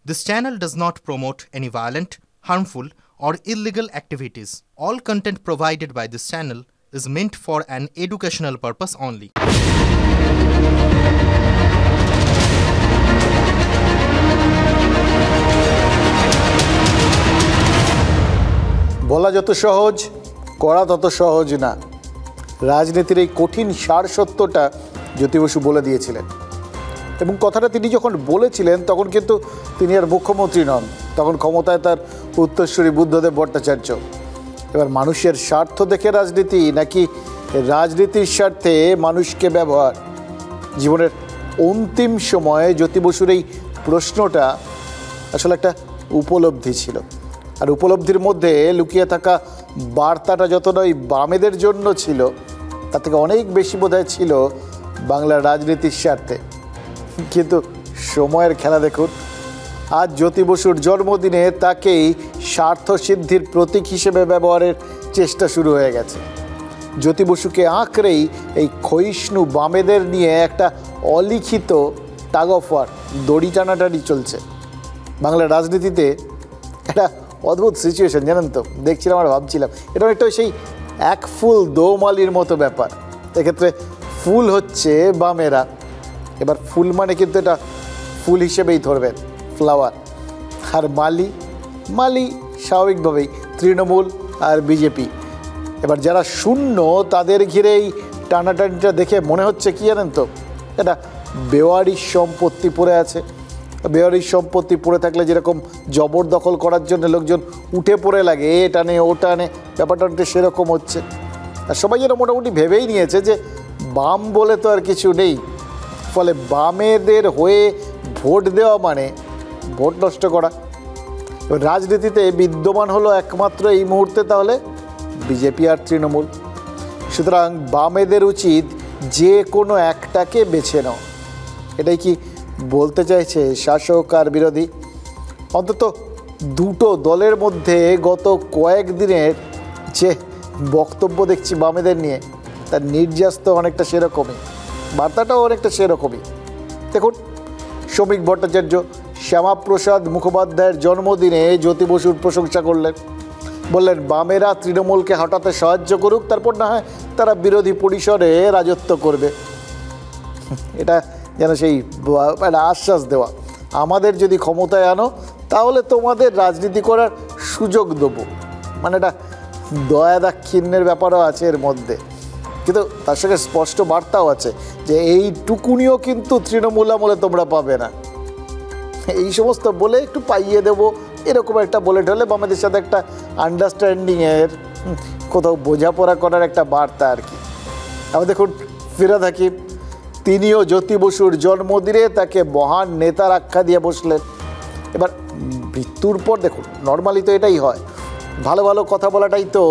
This channel does not promote any violent, harmful, or illegal activities. All content provided by this channel is meant for an educational purpose only. বলা যত সহজ, করা তত সহজ না। রাজনীতির এই কঠিন সার সত্যটা জ্যোতি বসু বলে দিয়েছিলেন, এবং কথাটা তিনি যখন বলেছিলেন তখন কিন্তু তিনি আর মুখ্যমন্ত্রী নন, তখন ক্ষমতায় তার উত্তরসূরি বুদ্ধদেব ভট্টাচার্য। এবার মানুষের স্বার্থ দেখে রাজনীতি নাকি রাজনীতির স্বার্থে মানুষকে ব্যবহার? জীবনের অন্তিম সময়ে জ্যোতি বসুর এই প্রশ্নটা আসলে একটা উপলব্ধি ছিল, আর উপলব্ধির মধ্যে লুকিয়ে থাকা বার্তাটা যতটা ওই বামেদের জন্য ছিল, তার থেকে অনেক বেশি বোধহয় ছিল বাংলার রাজনীতির স্বার্থে। কিন্তু সময়ের খেলা দেখুন, আজ জ্যোতি বসুর জন্মদিনে তাকেই স্বার্থসিদ্ধির প্রতীক হিসেবে ব্যবহারের চেষ্টা শুরু হয়ে গেছে। জ্যোতি বসুকে আঁকড়েই এই ক্ষয়িষ্ণু বামেদের নিয়ে একটা অলিখিত টাগ অফ ওয়ার, দড়ি টানাটানি চলছে। বাংলার রাজনীতিতে একটা অদ্ভুত সিচুয়েশন, জানেন তো, দেখছিলাম আর ভাবছিলাম, এটা একটা সেই এক ফুল দোমালির মতো ব্যাপার। এক্ষেত্রে ফুল হচ্ছে বামেরা, এবার ফুল মানে কিন্তু এটা ফুল হিসেবেই ধরবেন, ফ্লাওয়ার। আর মালি স্বাভাবিকভাবেই তৃণমূল আর বিজেপি। এবার যারা শূন্য তাদের ঘিরেই টানাটানিটা দেখে মনে হচ্ছে কি জানেন তো, এটা বেওয়ারিশ সম্পত্তি পড়ে আছে। বেওয়ারিশ সম্পত্তি পড়ে থাকলে যেরকম জবরদখল করার জন্য লোকজন উঠে পড়ে লাগে, এটা নে ওটা নে, ব্যাপারটা সেরকম হচ্ছে। আর সবাই যেন মোটামুটি ভেবেই নিয়েছে যে বাম বলে তো আর কিছু নেই, ফলে বামেদের হয়ে ভোট দেওয়া মানে ভোট নষ্ট করা। এবার রাজনীতিতে বিদ্যমান হলো একমাত্র এই মুহূর্তে তাহলে বিজেপি আর তৃণমূল। সুতরাং বামেদের উচিত যে কোনো একটাকে বেছে নাও। এটাই কি বলতে চাইছে শাসক আর বিরোধী? অন্তত দুটো দলের মধ্যে গত কয়েকদিনের যে বক্তব্য দেখছি বামেদের নিয়ে, তার নির্যাস তো অনেকটা সেরকমই, বার্তাটাও অনেকটা সেরকমই। দেখুন, শ্রমিক ভট্টাচার্য শ্যামাপ্রসাদ মুখোপাধ্যায়ের জন্মদিনে জ্যোতি বসুর প্রশংসা করলেন, বললেন বামেরা তৃণমূলকে হটাতে সাহায্য করুক, তারপর না হয় তারা বিরোধী পরিসরে রাজত্ব করবে। এটা যেন সেই একটা আশ্বাস দেওয়া, আমাদের যদি ক্ষমতায় আনো তাহলে তোমাদের রাজনীতি করার সুযোগ দেবো, মানে এটা দয়া দাক্ষিণ্যের ব্যাপারও আছে এর মধ্যে। কিন্তু তার সঙ্গে স্পষ্ট বার্তাও আছে যে এইটুকুনিও কিন্তু তৃণমূল আমলে তোমরা পাবে না। এই সমস্ত বলে একটু পাইয়ে দেবো, এরকম একটা বলে ঢলে বামেদের সাথে একটা আন্ডারস্ট্যান্ডিংয়ের, কোথাও বোঝাপড়া করার একটা বার্তা আর কি। আবার দেখুন, ফিরহাদ হাকিম, তিনিও জ্যোতি বসুর জন্মদিনে তাকে মহান নেতার আখ্যা দিয়ে বসলেন। এবার মৃত্যুর পর দেখুন, নর্মালি তো এটাই হয়, ভালো ভালো কথা বলাটাই তো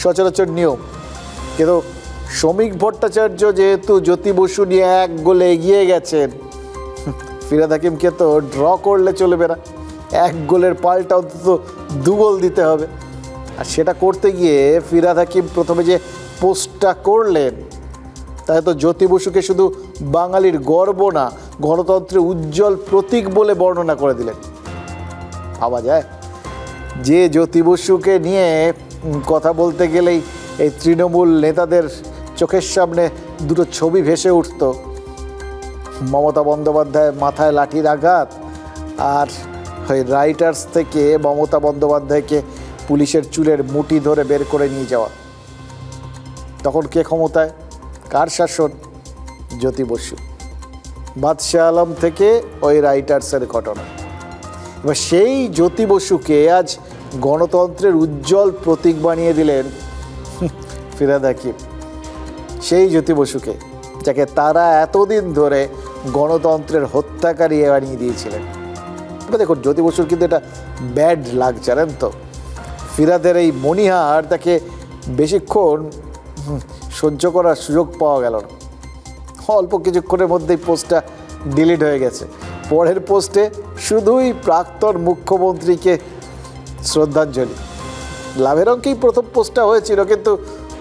সচরাচর নিয়ম। কিন্তু শ্রমিক ভট্টাচার্য যেহেতু জ্যোতি বসু নিয়ে এক গোলে এগিয়ে গেছেন, ফিরহাদ হাকিমকে তো ড্র করলে চলবে না, এক গোলের পাল্টা অন্তত 2 গোল দিতে হবে। আর সেটা করতে গিয়ে ফিরহাদ হাকিম প্রথমে যে পোস্টটা করলেন, তাই তো জ্যোতি বসুকে শুধু বাঙালির গর্ব না, গণতন্ত্রের উজ্জ্বল প্রতীক বলে বর্ণনা করে দিলেন। ভাবা যায়, যে জ্যোতি বসুকে নিয়ে কথা বলতে গেলেই এই তৃণমূল নেতাদের চোখের সামনে দুটো ছবি ভেসে উঠত, মমতা বন্দ্যোপাধ্যায় মাথায় লাঠির আঘাত, আর ওই রাইটার্স থেকে মমতা বন্দ্যোপাধ্যায়কে পুলিশের চুলের মুঠি ধরে বের করে নিয়ে যাওয়া। তখন কে ক্ষমতায়, কার শাসন? জ্যোতি বসু। বাদশাহ আলম থেকে ওই রাইটার্সের ঘটনা। এবার সেই জ্যোতি বসুকে আজ গণতন্ত্রের উজ্জ্বল প্রতীক বানিয়ে দিলেন ফিরহাদ হাকিম। সেই জ্যোতি বসুকে যাকে তারা এতদিন ধরে গণতন্ত্রের হত্যাকারী বানিয়ে দিয়েছিলেন। এবার দেখুন, জ্যোতি বসুর কিন্তু এটা ব্যাড লাগ, জানেন তো। ফিরহাদের এই মণিহার তাকে বেশিক্ষণ সহ্য করার সুযোগ পাওয়া গেল না, অল্প কিছুক্ষণের মধ্যেই পোস্টটা ডিলিট হয়ে গেছে। পরের পোস্টে শুধুই প্রাক্তন মুখ্যমন্ত্রীকে শ্রদ্ধাঞ্জলি। লাভের অঙ্কেই প্রথম পোস্টটা হয়েছিল, কিন্তু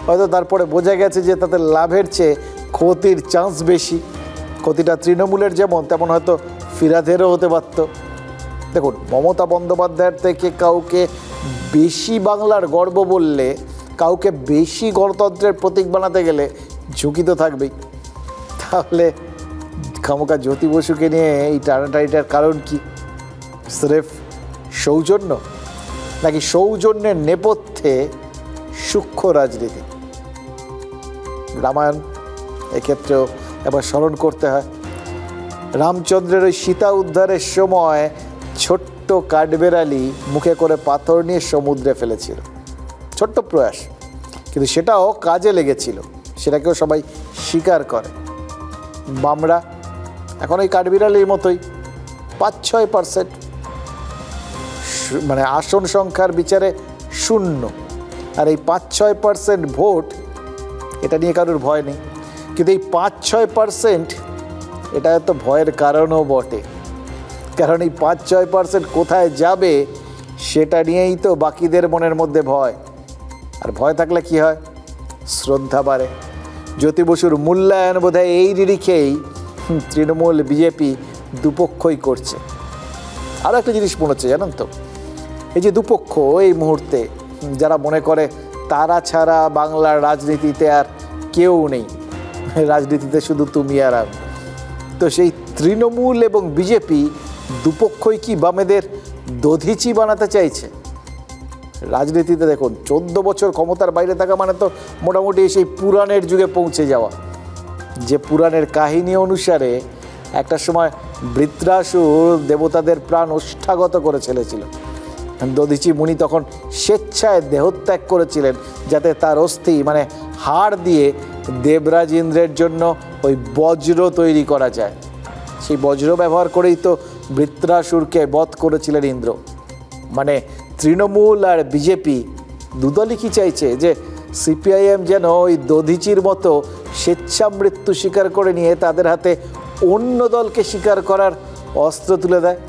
হয়তো তারপরে বোঝা গেছে যে তাতে লাভের চেয়ে ক্ষতির চান্স বেশি। ক্ষতিটা তৃণমূলের যেমন, তেমন হয়তো ফিরহাদেরও হতে পারত। দেখুন, মমতা বন্দ্যোপাধ্যায়ের থেকে কাউকে বেশি বাংলার গর্ব বললে, কাউকে বেশি গণতন্ত্রের প্রতীক বানাতে গেলে ঝুঁকি তো থাকবেই। তাহলে খামোকা জ্যোতি বসুকে নিয়ে এই টানাটানিটার কারণ কি? স্রেফ সৌজন্য, নাকি সৌজন্যের নেপথ্যে সূক্ষ্ম রাজনীতি? রামায়ণ এক্ষেত্রেও একবার স্মরণ করতে হয়। রামচন্দ্রের ওই সীতা উদ্ধারের সময় ছোট্ট কাঠবেড়ালি মুখে করে পাথর নিয়ে সমুদ্রে ফেলেছিল, ছোট্ট প্রয়াস, কিন্তু সেটাও কাজে লেগেছিল, সেটাকেও সবাই স্বীকার করে। বামরা এখন ওই কাঠবিড়ালির মতোই ৫-৬%, মানে আসন সংখ্যার বিচারে 0। আর এই ৫-৬% ভোট, এটা নিয়ে কারোর ভয় নেই। কিন্তু এই ৫-৬% এটা তো ভয়ের কারণও বটে, কারণ এই ৫-৬% কোথায় যাবে সেটা নিয়েই তো বাকিদের মনের মধ্যে ভয়। আর ভয় থাকলে কি হয়? শ্রদ্ধা বাড়ে। জ্যোতি বসুর মূল্যায়ন বোধহয় এই নিরিখেই তৃণমূল বিজেপি দুপক্ষই করছে। আরও একটা জিনিস মনে হচ্ছে, জানেন তো, এই যে দুপক্ষ এই মুহূর্তে যারা মনে করে তারা ছাড়া বাংলার রাজনীতিতে আর কেউ নেই, রাজনীতিতে শুধু তুমি আর আমি, তো সেই তৃণমূল এবং বিজেপি দুপক্ষই কি বামেদের দধিচি বানাতে চাইছে? রাজনীতিতে দেখুন 14 বছর ক্ষমতার বাইরে থাকা মানে তো মোটামুটি সেই পুরাণের যুগে পৌঁছে যাওয়া, যে পুরাণের কাহিনী অনুসারে একটা সময় বৃত্রাসুর দেবতাদের প্রাণ ওষ্ঠাগত করে ছেলেছিল। দধিচি মুনি তখন স্বেচ্ছায় দেহত্যাগ করেছিলেন যাতে তার অস্থি, মানে হাড় দিয়ে দেবরাজ ইন্দ্রের জন্য ওই বজ্র তৈরি করা যায়। সেই বজ্র ব্যবহার করেই তো বৃত্রাসুরকে বধ করেছিলেন ইন্দ্র। মানে তৃণমূল আর বিজেপি দুদলই কি চাইছে? যে সিপিআইএম যেন ওই দধিচির মতো স্বেচ্ছা মৃত্যু স্বীকার করে নিয়ে তাদের হাতে অন্য দলকে স্বীকার করার অস্ত্র তুলে দেয়।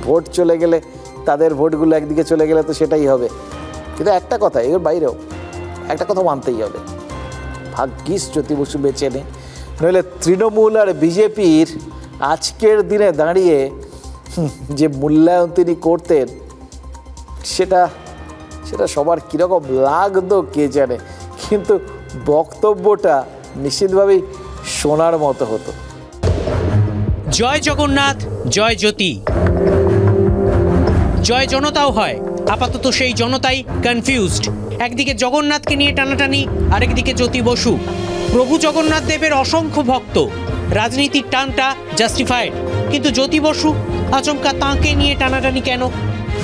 ভোট চলে গেলে, তাদের ভোটগুলো একদিকে চলে গেলে তো সেটাই হবে। কিন্তু একটা কথা, এর বাইরেও একটা কথা মানতেই হবে, ভাগ্যিস জ্যোতি বসু বেঁচে নেই, নইলে তৃণমূল আর বিজেপির আজকের দিনে দাঁড়িয়ে যে মূল্যায়ন তিনি করতেন সেটা সবার কীরকম লাগতো কে জানে, কিন্তু বক্তব্যটা নিশ্চিতভাবেই শোনার মতো হতো। জয় জগন্নাথ, জয় জ্যোতি, জয় জনতাও হয়। আপাতত সেই জনতাই কনফিউজড। একদিকে জগন্নাথকে নিয়ে টানাটানি, আরেকদিকে জ্যোতি বসু। প্রভু জগন্নাথ দেবের অসংখ্য ভক্ত, রাজনীতির টানটা জাস্টিফাইড, কিন্তু জ্যোতি বসু আচমকা তাঁকে নিয়ে টানাটানি কেন?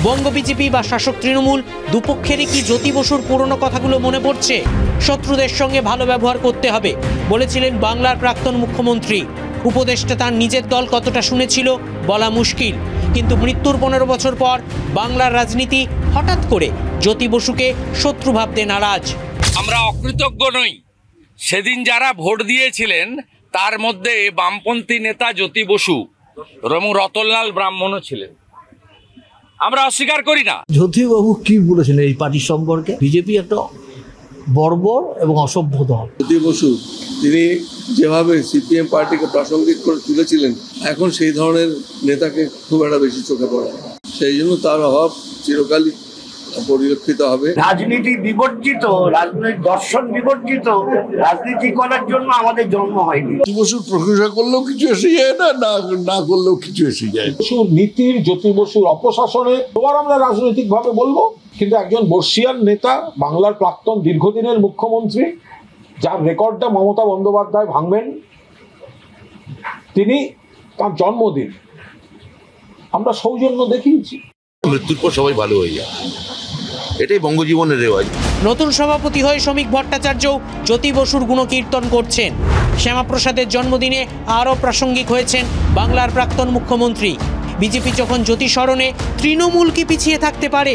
বঙ্গ বিজেপি বা শাসক তৃণমূল দুপক্ষেরই কি জ্যোতি বসুর পুরনো কথাগুলো মনে পড়ছে? শত্রুদের সঙ্গে ভালো ব্যবহার করতে হবে বলেছিলেন বাংলার প্রাক্তন মুখ্যমন্ত্রী। উপদেষ্টা তার নিজের দল কতটা শুনেছিল বলা মুশকিল, কিন্তু মৃত্যুর 15 বছর পর বাংলার রাজনীতি হঠাৎ করে জ্যোতি বসুকে শত্রু ভাবতে নারাজ। আমরা অকৃতজ্ঞ নই। সেদিন যারা ভোট দিয়েছিলেন তার মধ্যে বামপন্থী নেতা জ্যোতি বসু এবং রতনলাল ব্রাহ্মণও ছিলেন, আমরা অস্বীকার করি না। জ্যোতিবাবু কি বলেছেন এই পার্টির সম্পর্কে? বিজেপি একটা বর্বর এবং অসভ্য দল। জ্যোতি বসু তিনি যেভাবে সিপিএম পার্টিকে প্রাসঙ্গিক করে তুলেছিলেন, এখন সেই ধরনের নেতাকে খুব একটা বেশি চোখে পড়ে, সেই জন্য তার অভাব চিরকালই পরিলক্ষিত হবে। রাজনীতি বিবর্জিত, রাজনৈতিক দর্শন বিবর্জিত রাজনীতি করার জন্য আমাদের জন্ম হয়নি। জ্যোতি বসুর প্রশংসা করলেও কিছু এসে যায় না, না করলেও কিছু এসে যায়। বসুর নীতির, জ্যোতি বসুর অপশাসনে তোমার আমরা রাজনৈতিক ভাবে বলবো, কিন্তু একজন বর্ষিয়ান নেতা, বাংলার প্রাক্তন দীর্ঘদিনের মুখ্যমন্ত্রী, যার রেকর্ডটা মমতা বন্দ্যোপাধ্যায় ভাঙবেন, তিনি তার জন্মদিন আমরা সৌজন্য দেখিয়েছি। মৃত্যুর পর সবাই ভালো হয়ে যায়, এটাই বঙ্গজীবনের রেওয়াজ। নতুন সভাপতি হয়ে শ্রমিক ভট্টাচার্য জ্যোতি বসুর গুণকীর্তন করছেন। শ্যামাপ্রসাদের জন্মদিনে আরও প্রাসঙ্গিক হয়েছেন বাংলার প্রাক্তন মুখ্যমন্ত্রী। বিজেপি যখন জ্যোতি স্মরণে, তৃণমূল কি পিছিয়ে থাকতে পারে?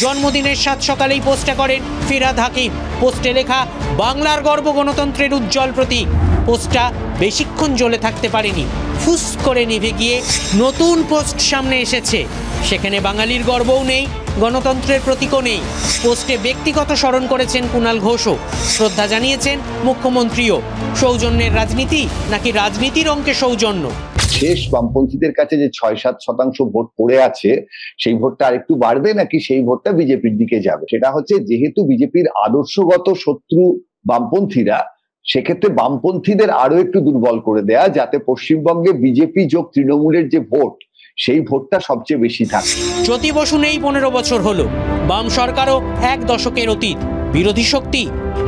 জন্মদিনের 7 সকালেই পোস্টটা করেন ফিরহাদ হাকিম। পোস্টে লেখা, বাংলার গর্ব গণতন্ত্রের উজ্জ্বল প্রতীক। পোস্টটা বেশিক্ষণ জ্বলে থাকতে পারেনি, ফুস করে নিভে গিয়ে নতুন পোস্ট সামনে এসেছে। সেখানে বাঙালির গর্বও নেই, গণতন্ত্রের প্রতীকও নেই। পোস্টে ব্যক্তিগত স্মরণ করেছেন কুণাল ঘোষও, শ্রদ্ধা জানিয়েছেন মুখ্যমন্ত্রীও। সৌজন্যের রাজনীতি নাকি রাজনীতির অঙ্কে সৌজন্য? শেষ বামপন্থীদের কাছে যে ৬-৭% ভোট পড়ে আছে, সেই ভোটটা আরেকটু বাড়বে নাকি সেই ভোটটা বিজেপির দিকে যাবে? সেটা হচ্ছে, যেহেতু বিজেপির আদর্শগত শত্রু বামপন্থীরা, সেক্ষেত্রে বামপন্থীদের আরো একটু দুর্বল করে দেয়া, যাতে পশ্চিমবঙ্গে বিজেপি যোগ তৃণমূলের যে ভোট, সেই ভোটটা সবচেয়ে বেশি থাকে। জ্যোতি বসু নেই 15 বছর হলো, বাম সরকারও 1 দশকের অতীত, বিরোধী শক্তি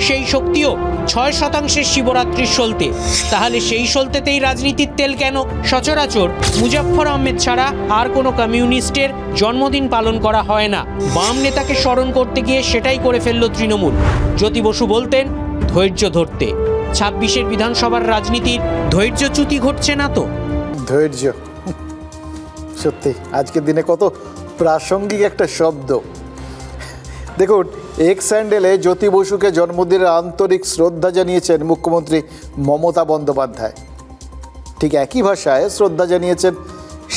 সেই শক্তিও 6% শিবরাত্রির সলতে। তাহলে সেই সলতেতেই রাজনীতির তেল কেন? সচরাচর মুজাফফর আহমেদ ছাড়া আর কোনো কমিউনিস্টের জন্মদিন পালন করা হয় না। বাম নেতাকে স্মরণ করতে গিয়ে সেটাই করে ফেলল তৃণমূল। জ্যোতি বসু বলতেন ধৈর্য ধরতে। 26-এর বিধানসভার রাজনীতির ধৈর্যচ্যুতি ঘটছে না তো? ধৈর্য, সত্যি আজকের দিনে কত প্রাসঙ্গিক একটা শব্দ। দেখুন, এক্স হ্যান্ডেলে জ্যোতি বসুকে জন্মদিনের আন্তরিক শ্রদ্ধা জানিয়েছেন মুখ্যমন্ত্রী মমতা বন্দ্যোপাধ্যায়। ঠিক একই ভাষায় শ্রদ্ধা জানিয়েছেন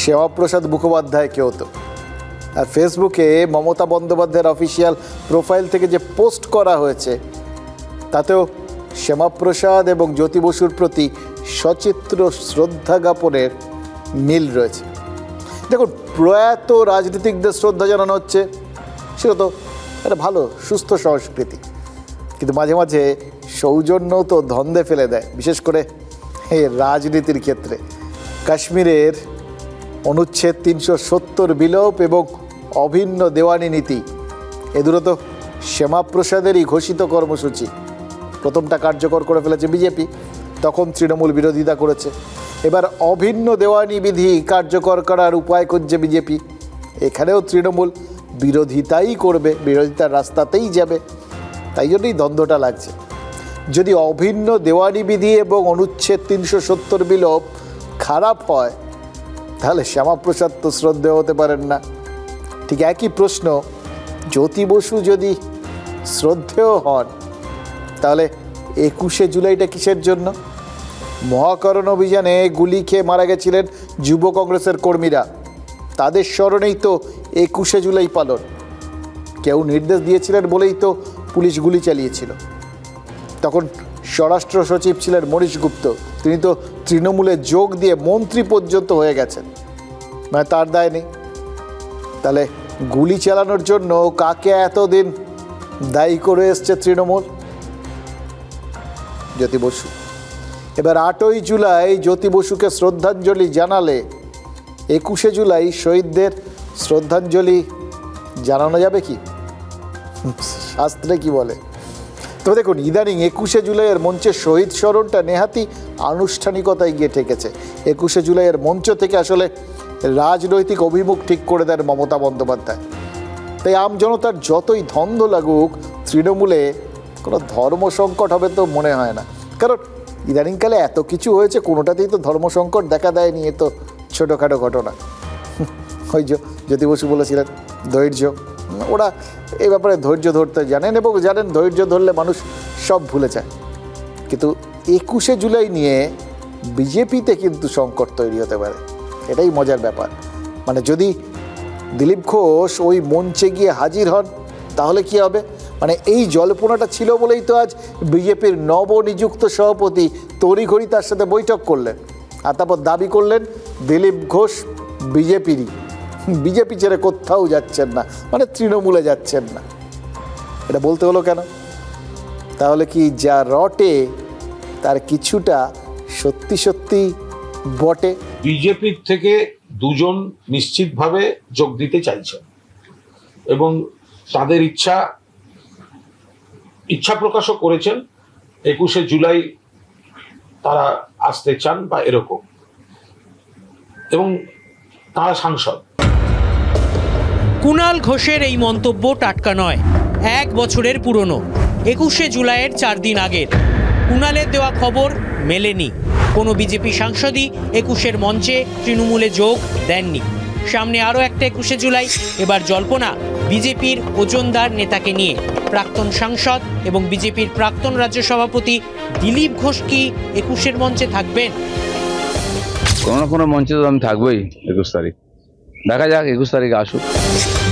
শ্যামাপ্রসাদ মুখোপাধ্যায়কেও। তো আর ফেসবুকে মমতা বন্দ্যোপাধ্যায়ের অফিসিয়াল প্রোফাইল থেকে যে পোস্ট করা হয়েছে, তাতেও শ্যামাপ্রসাদ এবং জ্যোতি বসুর প্রতি সচিত্র শ্রদ্ধা জ্ঞাপনের মিল রয়েছে। দেখুন, প্রয়াত রাজনীতিকদের শ্রদ্ধা জানানো হচ্ছে, সেটা তো একটা ভালো সুস্থ সংস্কৃতি, কিন্তু মাঝে মাঝে সৌজন্য তো ধন্দে ফেলে দেয়, বিশেষ করে এই রাজনীতির ক্ষেত্রে। কাশ্মীরের অনুচ্ছেদ 370 বিলোপ এবং অভিন্ন দেওয়ানি নীতি, এ দুটো তো শ্যামাপ্রসাদেরই ঘোষিত কর্মসূচি। প্রথমটা কার্যকর করে ফেলেছে বিজেপি, তখন তৃণমূল বিরোধিতা করেছে। এবার অভিন্ন দেওয়ানি বিধি কার্যকর করার উপায় খুঁজছে বিজেপি। এখানেও তৃণমূল বিরোধিতাই করবে, বিরোধিতার রাস্তাতেই যাবে। তাই জন্যই দ্বন্দ্বটা লাগছে। যদি অভিন্ন দেওয়ানি বিধি এবং অনুচ্ছেদ 370 বিলোপ খারাপ হয়, তাহলে শ্যামাপ্রসাদ তো শ্রদ্ধেয় হতে পারেন না। ঠিক একই প্রশ্ন, জ্যোতি বসু যদি শ্রদ্ধেয় হন, তাহলে 21শে জুলাইটা কিসের জন্য? মহাকরণ অভিযানে গুলি খেয়ে মারা গেছিলেন যুব কংগ্রেসের কর্মীরা, তাদের স্মরণেই তো 21শে জুলাই পালন। কেউ নির্দেশ দিয়েছিলেন বলেই তো পুলিশ গুলি চালিয়েছিল। তখন স্বরাষ্ট্র সচিব ছিলেন মনীশ গুপ্ত, তিনি তো তৃণমূলে যোগ দিয়ে মন্ত্রী পর্যন্ত হয়ে গেছেন, মানে তার দায় নেই। তাহলে গুলি চালানোর জন্য কাকে এতদিন দায়ী করে এসছে তৃণমূল? জ্যোতি বসু। এবার 8ই জুলাই জ্যোতি বসুকে শ্রদ্ধাঞ্জলি জানালে 21শে জুলাই শহীদদের শ্রদ্ধাঞ্জলি জানানো যাবে কি? শাস্ত্রে কি বলে? তো দেখুন, ইদানিং 21শে জুলাইয়ের মঞ্চে শহীদ স্মরণটা নেহাতি আনুষ্ঠানিকতায় গিয়ে ঠেকেছে। 21শে জুলাইয়ের মঞ্চ থেকে আসলে রাজনৈতিক অভিমুখ ঠিক করে দেন মমতা বন্দ্যোপাধ্যায়। তাই আমজনতার যতই দ্বন্দ্ব লাগুক, তৃণমূলে কোনো ধর্ম সংকট হবে তো মনে হয় না। কারণ ইদানিংকালে এত কিছু হয়েছে, কোনোটাতেই তো ধর্ম সংকট দেখা দেয়নি। এ তো ছোটোখাটো ঘটনা। ওই জ্যোতি বসু বলেছিলেন ধৈর্য, ওরা এই ব্যাপারে ধৈর্য ধরতে জানেন এবং জানেন ধৈর্য ধরলে মানুষ সব ভুলে যায়। কিন্তু 21শে জুলাই নিয়ে বিজেপিতে কিন্তু সংকট তৈরি হতে পারে, এটাই মজার ব্যাপার। মানে যদি দিলীপ ঘোষ ওই মঞ্চে গিয়ে হাজির হন, তাহলে কি হবে? মানে এই জল্পনাটা ছিল বলেই তো আজ বিজেপির নবনিযুক্ত সভাপতি তড়িঘড়ি তার সাথে বৈঠক করলেন, আর তারপর দাবি করলেন দিলীপ ঘোষ বিজেপিরই, বিজেপি ছেড়ে কোথাও যাচ্ছেন না, মানে তৃণমূলে যাচ্ছেন না। এটা বলতে হলো কেন? তাহলে কি যা রটে তার কিছুটা সত্যি সত্যি বটে? বিজেপির থেকে 2জন নিশ্চিতভাবে যোগ দিতে চাইছেন এবং তাদের ইচ্ছা প্রকাশও করেছেন 21শে জুলাই তারা আসতে চান বা এরকম, এবং তারা সাংসদ। কুণাল ঘোষের এই মন্তব্য টাটকা নয়, 1 বছরের পুরনো। 21শে জুলাইয়ের 4 দিন আগের কুণালের দেওয়া খবর মেলেনি। কোনো বিজেপি সাংসদই 21শে মঞ্চে তৃণমূলে যোগ দেননি। সামনে আরও একটা 21শে জুলাই। এবার জল্পনা বিজেপির ওজনদার নেতাকে নিয়ে। প্রাক্তন সাংসদ এবং বিজেপির প্রাক্তন রাজ্য সভাপতি দিলীপ ঘোষ কি 21শে মঞ্চে থাকবেন? কোনো না কোনো মঞ্চে তো আমি থাকবোই 21 তারিখ। দেখা যাক 21 তারিখে আসুক।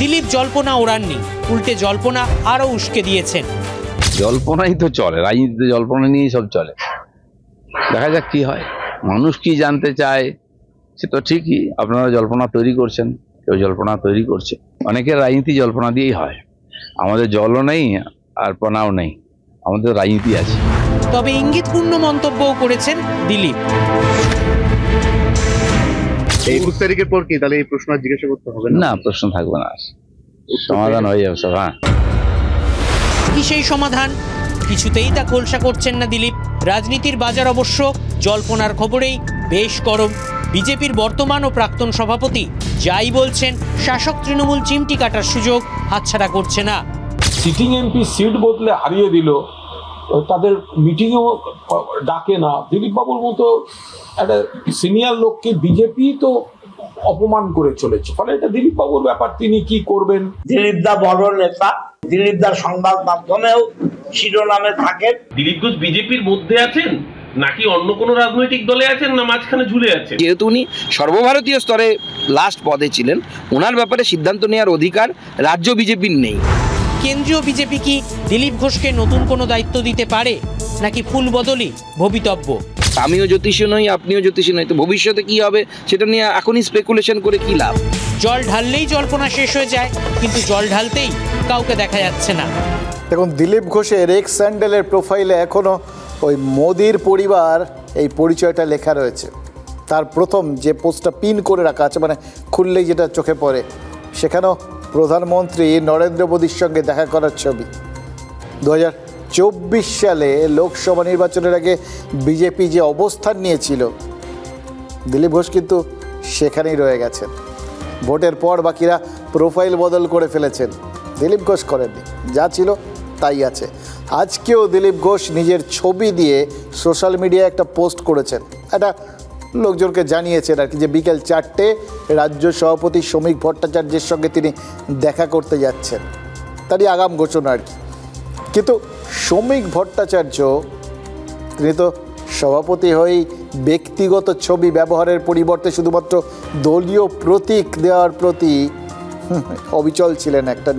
দিলীপ জল্পনা ওড়াননি, উল্টে জল্পনা আরও উস্কে দিয়েছেন। জল্পনাই তো চলে, রাজনীতিতে জল্পনা নিয়েই সব চলে। দেখা যাক কি হয়, মানুষ কি জানতে চায় সে তো ঠিকই, আপনারা জল্পনা তৈরি করছেন, কেউ জল্পনা তৈরি করছে। অনেকের রাজনীতি জল্পনা দিয়েই হয়, আমাদের জলও নেই আর পনাও নেই, আমাদের রাজনীতি আছে। তবে ইঙ্গিতপূর্ণ মন্তব্যও করেছেন দিলীপ। 21 তারিখের পর কি তাহলে এই প্রশ্ন জিজ্ঞাসা করতে হবে না? না, প্রশ্ন থাকবে না, সমাধান হয়ে যাবে সব। হ্যাঁ, কি সেই সমাধান? কিছুতেই তা খোলসা করছেন না দিলীপ। রাজনীতির বাজার অবশ্য জল্পনার খবরেই বেশ গরম। বিজেপির বর্তমান ও প্রাক্তন সভাপতি যাই বলছেন, শাসক তৃণমূল চিমটি কাটার সুযোগ হাতছাড়া করছে না। সিটিং এমপি সিট বদলে হারিয়ে দিল, তাদের মিটিংও ডাকে না। দিলীপ বাবুর মতো একটা সিনিয়র লোককে বিজেপি তো অপমান করে চলেছে, ফলে এটা দিলীপ বাবুর ব্যাপার, তিনি কি করবেন। দিলীপ দা বড় নেতা, দিলীপ দা সংবাদ মাধ্যমেও শিরোনামে থাকেন। দিলীপ ঘোষ বিজেপির মধ্যে আছেন নাকি অন্য কোনো রাজনৈতিক দলে আছেন, না মাঝখানে ঝুলে আছেন? যেহেতু উনি সর্বভারতীয় স্তরে লাস্ট পদে ছিলেন, ওনার ব্যাপারে সিদ্ধান্ত নেওয়ার অধিকার রাজ্য বিজেপির নেই। কেন্দ্রীয় বিজেপি কি দিলীপ ঘোষকে নতুন কোনো দায়িত্ব দিতে পারে, নাকি ফুল বদলই ভবিতব্য? আমিও জ্যোতিষী নই, আপনিও জ্যোতিষী নই, তো ভবিষ্যতে কি হবে সেটা নিয়ে এখনই স্পেকুলেশন করে কি লাভ? জল ঢাললেই জল্পনা শেষ হয়ে যায়, কিন্তু জল ঢালতেই কাউকে দেখা যাচ্ছে না। দেখুন, দিলীপ ঘোষের এক্স স্যান্ডেলের প্রোফাইলে এখনও ওই মোদির পরিবার এই পরিচয়টা লেখা রয়েছে। তার প্রথম যে পোস্টটা পিন করে রাখা আছে, মানে খুললেই যেটা চোখে পড়ে, সেখানেও প্রধানমন্ত্রী নরেন্দ্র মোদীর সঙ্গে দেখা করার ছবি। 2024 সালে লোকসভা নির্বাচনের আগে বিজেপি যে অবস্থান নিয়েছিল, দিলীপ ঘোষ কিন্তু সেখানেই রয়ে গেছেন। ভোটের পর বাকিরা প্রোফাইল বদল করে ফেলেছেন, দিলীপ ঘোষ করেননি, যা ছিল তাই আছে। আজকেও দিলীপ ঘোষ নিজের ছবি দিয়ে সোশ্যাল মিডিয়ায় একটা পোস্ট করেছেন, একটা লোকজনকে জানিয়েছেন আর কি, যে বিকেল 4টে রাজ্য সভাপতি শ্রমিক ভট্টাচার্যের সঙ্গে তিনি দেখা করতে যাচ্ছেন, তারই আগাম ঘোষণা আর কি। কিন্তু শ্রমিক ভট্টাচার্য তিনি তো সভাপতি হয়েই ব্যক্তিগত ছবি ব্যবহারের পরিবর্তে শুধুমাত্র দলীয় প্রতীক দেওয়ার প্রতি অবিচল ছিলেন। একটা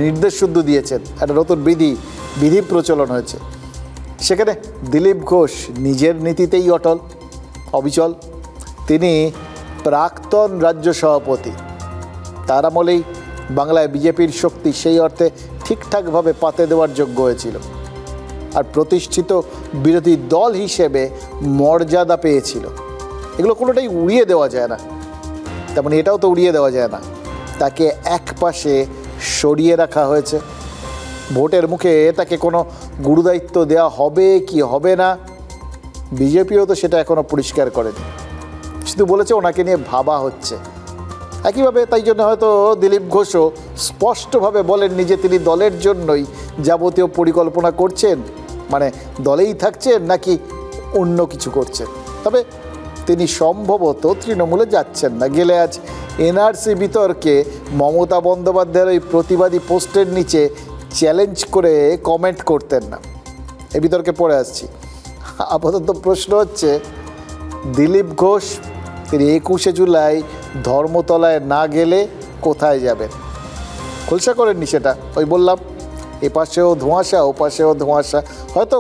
নির্দেশ শুদ্ধ দিয়েছেন, একটা নতুন বিধি প্রচলন হয়েছে। সেখানে দিলীপ ঘোষ নিজের নীতিতেই অটল, অবিচল। তিনি প্রাক্তন রাজ্য সভাপতি, তার আমলেই বাংলায় বিজেপির শক্তি সেই অর্থে ঠিকঠাকভাবে পাতে দেওয়ার যোগ্য হয়েছিল, আর প্রতিষ্ঠিত বিরোধী দল হিসেবে মর্যাদা পেয়েছিল। এগুলো কোনোটাই উড়িয়ে দেওয়া যায় না, তেমন এটাও তো উড়িয়ে দেওয়া যায় না। তাকে একপাশে সরিয়ে রাখা হয়েছে। ভোটের মুখে তাকে কোনো গুরুদায়িত্ব দেওয়া হবে কি হবে না, বিজেপিও তো সেটা এখনও পরিষ্কার করেনি, শুধু বলেছে ওনাকে নিয়ে ভাবা হচ্ছে। একইভাবে তাই জন্য হয়তো দিলীপ ঘোষও স্পষ্টভাবে বলেননি যে তিনি দলের জন্যই যাবতীয় পরিকল্পনা করছেন, মানে দলেই থাকছেন নাকি অন্য কিছু করছেন। তবে তিনি সম্ভবত তৃণমূলে যাচ্ছেন না, গেলে আজ এনআরসি বিতর্কে মমতা বন্দ্যোপাধ্যায়ের ওই প্রতিবাদী পোস্টের নিচে চ্যালেঞ্জ করে কমেন্ট করতেন না। এই বিতর্কে পড়ে আসছি। আপাতত প্রশ্ন হচ্ছে, দিলীপ ঘোষ তিনি 21শে জুলাই ধর্মতলায় না গেলে কোথায় যাবেন? খোলসা করেননি সেটা, ওই বললাম, এপাশেও ধোঁয়াশা ওপাশেও ধোঁয়াশা। হয়তো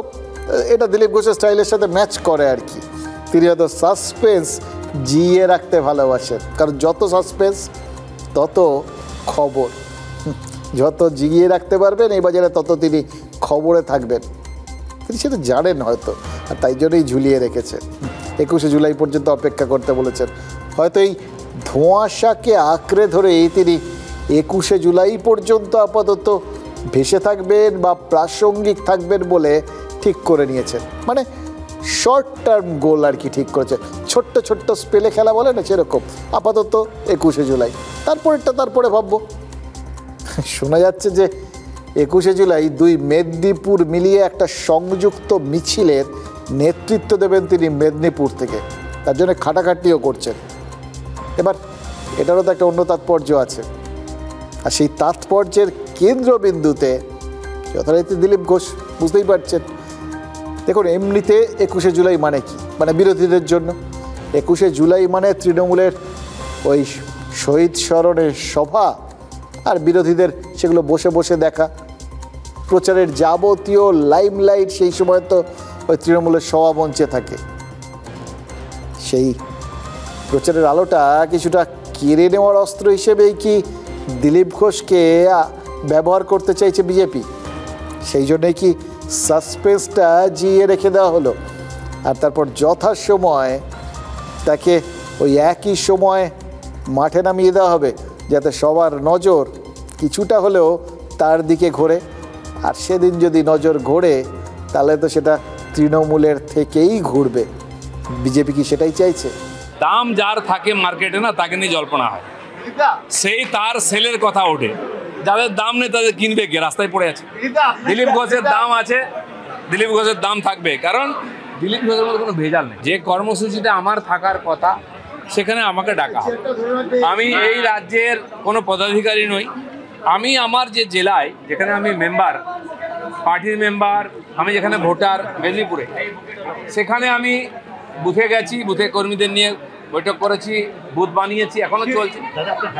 এটা দিলীপ ঘোষের স্টাইলের সাথে ম্যাচ করে আর কি। তিনি হয়তো সাসপেন্স জিয়ে রাখতে ভালোবাসেন, কারণ যত সাসপেন্স তত খবর, যত জিগিয়ে রাখতে পারবেন এই বাজারে তত তিনি খবরে থাকবেন। তিনি সেটা জানেন হয়তো, আর তাই জন্যই ঝুলিয়ে রেখেছেন। 21শে জুলাই পর্যন্ত অপেক্ষা করতে বলেছেন। হয়তো এই ধোঁয়াশাকে আঁকড়ে ধরেই তিনি 21শে জুলাই পর্যন্ত আপাতত ভেসে থাকবেন বা প্রাসঙ্গিক থাকবেন বলে ঠিক করে নিয়েছেন। মানে শর্ট টার্ম গোল আর কি ঠিক করেছে। ছোট্ট ছোট্ট স্পেলে খেলা বলে না, সেরকম আপাতত 21শে জুলাই, তারপরে ভাববো। শোনা যাচ্ছে যে 21শে জুলাই 2 মেদিনীপুর মিলিয়ে একটা সংযুক্ত মিছিলের নেতৃত্ব দেবেন তিনি মেদিনীপুর থেকে, তার জন্য খাটাখাটিও করছেন। এবার এটারও তো একটা অন্য তাৎপর্য আছে, আর সেই তাৎপর্যের কেন্দ্রবিন্দুতে যথারীতি দিলীপ ঘোষ, বুঝতেই পারছেন। দেখুন, এমনিতে 21শে জুলাই মানে কি, মানে বিরোধীদের জন্য 21শে জুলাই মানে তৃণমূলের ওই শহীদ স্মরণের সভা, আর বিরোধীদের সেগুলো বসে বসে দেখা, প্রচারের যাবতীয় লাইমলাইট সেই সময় তো ওই তৃণমূলের সভা মঞ্চে থাকে। সেই প্রচারের আলোটা কিছুটা কেড়ে নেওয়ার অস্ত্র হিসেবেই কি দিলীপ ঘোষকে ব্যবহার করতে চাইছে বিজেপি? সেই জন্যই কি সাসপেন্সটা জিয়ে রেখে দেওয়া হলো, আর তারপর যথাসময় তাকে ওই একই সময় মাঠে নামিয়ে দেওয়া হবে, যাতে সবার নজর কিছুটা হলেও তার দিকে ঘোরে। আর সেদিন যদি নজর ঘোরে তাহলে তো সেটা তৃণমূলের থেকেই ঘুরবে। বিজেপি কি সেটাই চাইছে? দাম যার থাকে মার্কেটে না, তাকে নিয়ে জল্পনা হয়, সেই তার সেলের কথা ওঠে। যাদের দাম নেই তাদের কিনবে কে? রাস্তায় পড়ে আছে। দিলীপ ঘোষের দাম আছে, দিলীপ ঘোষের দাম থাকবে, কারণ দিলীপ ঘোষের মধ্যে কোনো ভেজাল নেই। যে কর্মসূচিটা আমার থাকার কথা সেখানে আমাকে ডাকা হবে। আমি এই রাজ্যের কোনো পদাধিকারী নই। আমি আমার যে জেলায়, যেখানে আমি মেম্বার, পার্টির মেম্বার, আমি যেখানে ভোটার মেদিনীপুরে, সেখানে আমি বুথে গেছি, বুথে কর্মীদের নিয়ে বৈঠক করেছি, বুথ বানিয়েছি, এখনো চলছে।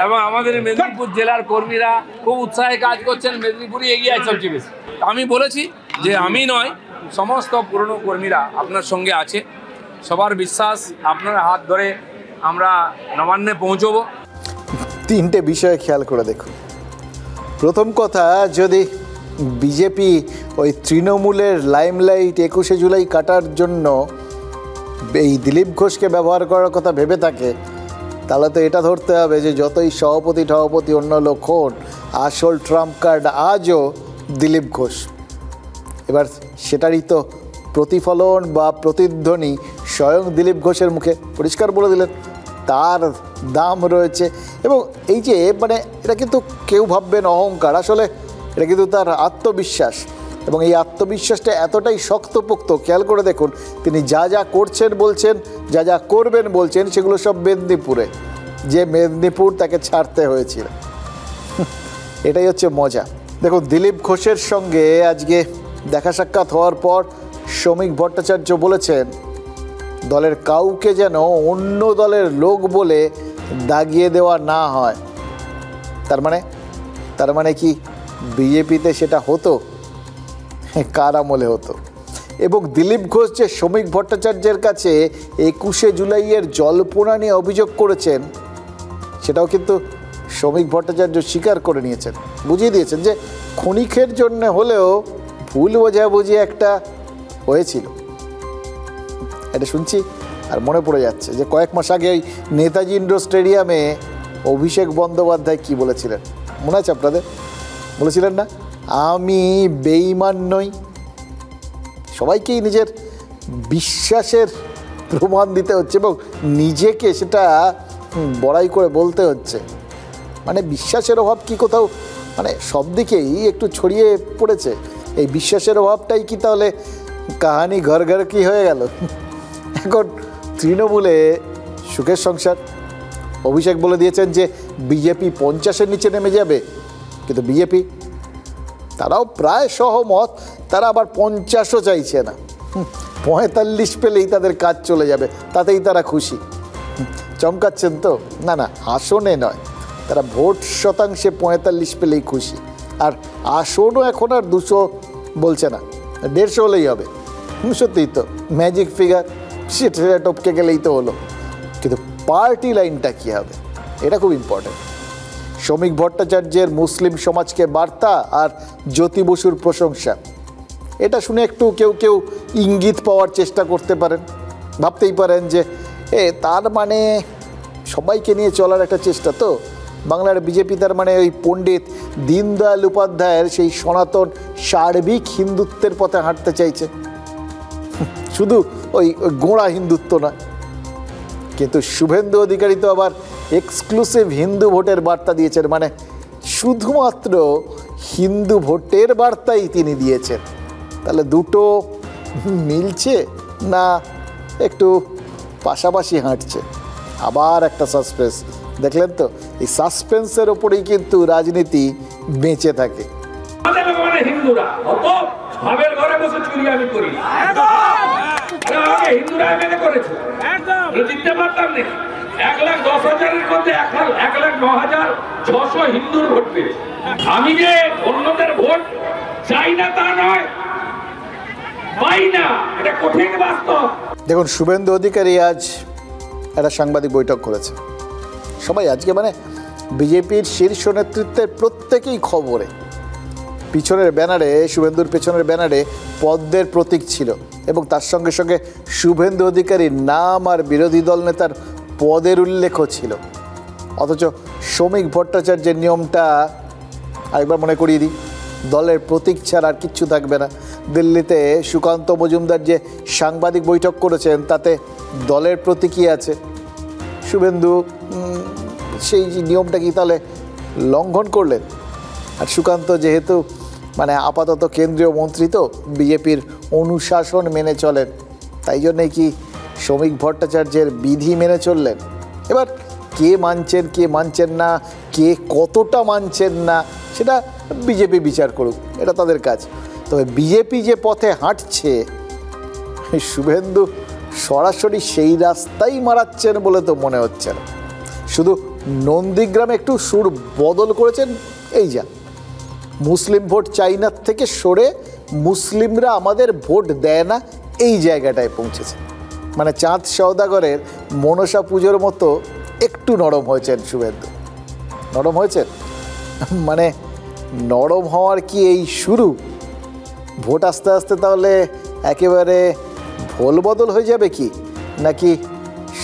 এবং আমাদের মেদিনীপুর জেলার কর্মীরা খুব উৎসাহে কাজ করছেন, মেদিনীপুরই এগিয়ে আছে সবচেয়ে বেশি। আমি বলেছি যে আমি নয়, সমস্ত পুরনো কর্মীরা আপনার সঙ্গে আছে। সবার বিশ্বাস আপনার হাত ধরে আমরা নবান্নে পৌঁছবো। তিনটে বিষয়ে খেয়াল করে দেখুন। প্রথম কথা, যদি বিজেপি ওই তৃণমূলের লাইমলাইট 21শে জুলাই কাটার জন্য এই দিলীপ ঘোষকে ব্যবহার করার কথা ভেবে থাকে, তাহলে তো এটা ধরতে হবে যে যতই সভাপতি অন্য লোক হন, আসল ট্রাম্প কার্ড আজও দিলীপ ঘোষ। এবার সেটারই তো প্রতিফলন বা প্রতিধ্বনি স্বয়ং দিলীপ ঘোষের মুখে পরিষ্কার বলে দিলেন তার দাম রয়েছে। এবং এই যে মানে এটা কিন্তু কেউ ভাববেন অহংকার, আসলে এটা কিন্তু তার আত্মবিশ্বাস। এবং এই আত্মবিশ্বাসটা এতটাই শক্তপোক্ত, খেয়াল করে দেখুন তিনি যা যা করছেন বলছেন, যা যা করবেন বলছেন, সেগুলো সব মেদিনীপুরে, যে মেদিনীপুর তাকে ছাড়তে হয়েছিল। এটাই হচ্ছে মজা। দেখুন, দিলীপ ঘোষের সঙ্গে আজকে দেখা সাক্ষাৎ হওয়ার পর শ্রমিক ভট্টাচার্য বলেছেন দলের কাউকে যেন অন্য দলের লোক বলে দাগিয়ে দেওয়া না হয়। তার মানে কি বিজেপিতে সেটা হতো? কার আমলে হতো? এবং দিলীপ ঘোষ যে শ্রমিক ভট্টাচার্যের কাছে 21শে জুলাইয়ের জল্পনা নিয়ে অভিযোগ করেছেন, সেটাও কিন্তু শ্রমিক ভট্টাচার্য স্বীকার করে নিয়েছেন, বুঝিয়ে দিয়েছেন যে ক্ষণিকের জন্য হলেও ভুল বোঝাবুঝি একটা হয়েছিল। এটা শুনছি আর মনে পড়ে যাচ্ছে যে কয়েক মাস আগে ওই নেতাজি ইন্ডোর স্টেডিয়ামে অভিষেক বন্দ্যোপাধ্যায় কি বলেছিলেন, মনে আছে আপনাদের? বলেছিলেন না, আমি বেঈমান নই। সবাইকেই নিজের বিশ্বাসের প্রমাণ দিতে হচ্ছে এবং নিজেকে সেটা বড়াই করে বলতে হচ্ছে। মানে বিশ্বাসের অভাব কি কোথাও মানে সব দিকেই একটু ছড়িয়ে পড়েছে? এই বিশ্বাসের অভাবটাই কি তাহলে কাহানি ঘর ঘর কি হয়ে গেল? এখন তৃণমূলে সুখের সংসার। অভিষেক বলে দিয়েছেন যে বিজেপি 50-এর নিচে নেমে যাবে, কিন্তু বিজেপি তারাও প্রায় সহমত, তারা আবার 50ও চাইছে না। 45 পেলেই তাদের কাজ চলে যাবে, তাতেই তারা খুশি। চমকাচ্ছেন তো? না না, আসনে নয়, তারা ভোট শতাংশে 45 পেলেই খুশি। আর আসনও এখন আর 200 বলছে না, 150 হলেই হবে। সত্যিই তো ম্যাজিক ফিগার, সেটা টপকে গেলেই তো হলো। কিন্তু পার্টি লাইনটা কী হবে, এটা খুব ইম্পর্টেন্ট। শ্রমিক ভট্টাচার্যের মুসলিম সমাজকে বার্তা আর জ্যোতি বসুর প্রশংসা, এটা শুনে একটু কেউ কেউ ইঙ্গিত পাওয়ার চেষ্টা করতে পারেন, ভাবতেই পারেন যে তার মানে সবাইকে নিয়ে চলার একটা চেষ্টা তো বাংলার বিজেপি, তার মানে ওই পণ্ডিত দীনদয়াল উপাধ্যায়ের সেই সনাতন সার্বিক হিন্দুত্বের পথে হাঁটতে চাইছে, শুধু ওই গোঁড়া হিন্দুত্ব নয়। কিন্তু শুভেন্দু অধিকারী তো আবার এক্সক্লুসিভ হিন্দু ভোটের বার্তা দিয়েছেন, মানে শুধুমাত্র হিন্দু ভোটের বার্তাই তিনি দিয়েছেন। তাহলে দুটো মিলছে না একটু পাশাপাশি হাঁটছে? আবার একটা সাসপেন্স, দেখলেন তো? এই সাসপেন্সের ওপরেই কিন্তু রাজনীতি বেঁচে থাকে। হিন্দুরা অত ভাবের ঘরে বসে চুরি আমি করি, হিন্দুরা এমএলএ করেছে, জিততে পারতাম না। 1,10,000-এর মধ্যে 1,09,600 হিন্দুর ভোট পেয়েছে। আমি যে অন্যদের ভোট চাই না তা নয়, পাই না, এটা কঠিন বাস্তব। দেখুন, শুভেন্দু অধিকারী আজ একটা সাংবাদিক বৈঠক করেছে। সবাই আজকে মানে বিজেপির শীর্ষ নেতৃত্বের প্রত্যেকেই খবরে, পিছনের ব্যানারে, শুভেন্দুর পেছনের ব্যানারে পদ্মের প্রতীক ছিল এবং তার সঙ্গে সঙ্গে শুভেন্দু অধিকারীর নাম আর বিরোধী দল নেতার পদের উল্লেখও ছিল। অথচ শ্রমিক ভট্টাচার্যের নিয়মটা আরেকবার মনে করিয়ে দিই, দলের প্রতীক ছাড়া আর কিচ্ছু থাকবে না। দিল্লিতে সুকান্ত মজুমদার যে সাংবাদিক বৈঠক করেছেন তাতে দলের প্রতীকই আছে। শুভেন্দু সেই নিয়মটা কি তাহলে লঙ্ঘন করলেন? আর সুকান্ত যেহেতু মানে আপাতত কেন্দ্রীয় মন্ত্রী, তো বিজেপির অনুশাসন মেনে চলেন, তাই জন্যে কি শ্রমিক ভট্টাচার্যের বিধি মেনে চললেন? এবার কে মানছেন কে মানছেন না, কে কতটা মানছেন না, সেটা বিজেপি বিচার করুক, এটা তাদের কাজ। তবে বিজেপি যে পথে হাঁটছে, শুভেন্দু সরাসরি সেই রাস্তাই মারাচ্ছেন বলে তো মনে হচ্ছে না। শুধু নন্দীগ্রামে একটু সুর বদল করেছেন, এই যা মুসলিম ভোট চাইনার থেকে সরে মুসলিমরা আমাদের ভোট দেয় না, এই জায়গাটায় পৌঁছেছে। মানে চাঁদ সওদাগরের মনসা পুজোর মতো একটু নরম হয়েছেন শুভেন্দু। নরম হয়েছেন মানে নরম হওয়ার কি এই শুরু? ভোট আস্তে আস্তে তাহলে একেবারে ভোল বদল হয়ে যাবে কি, নাকি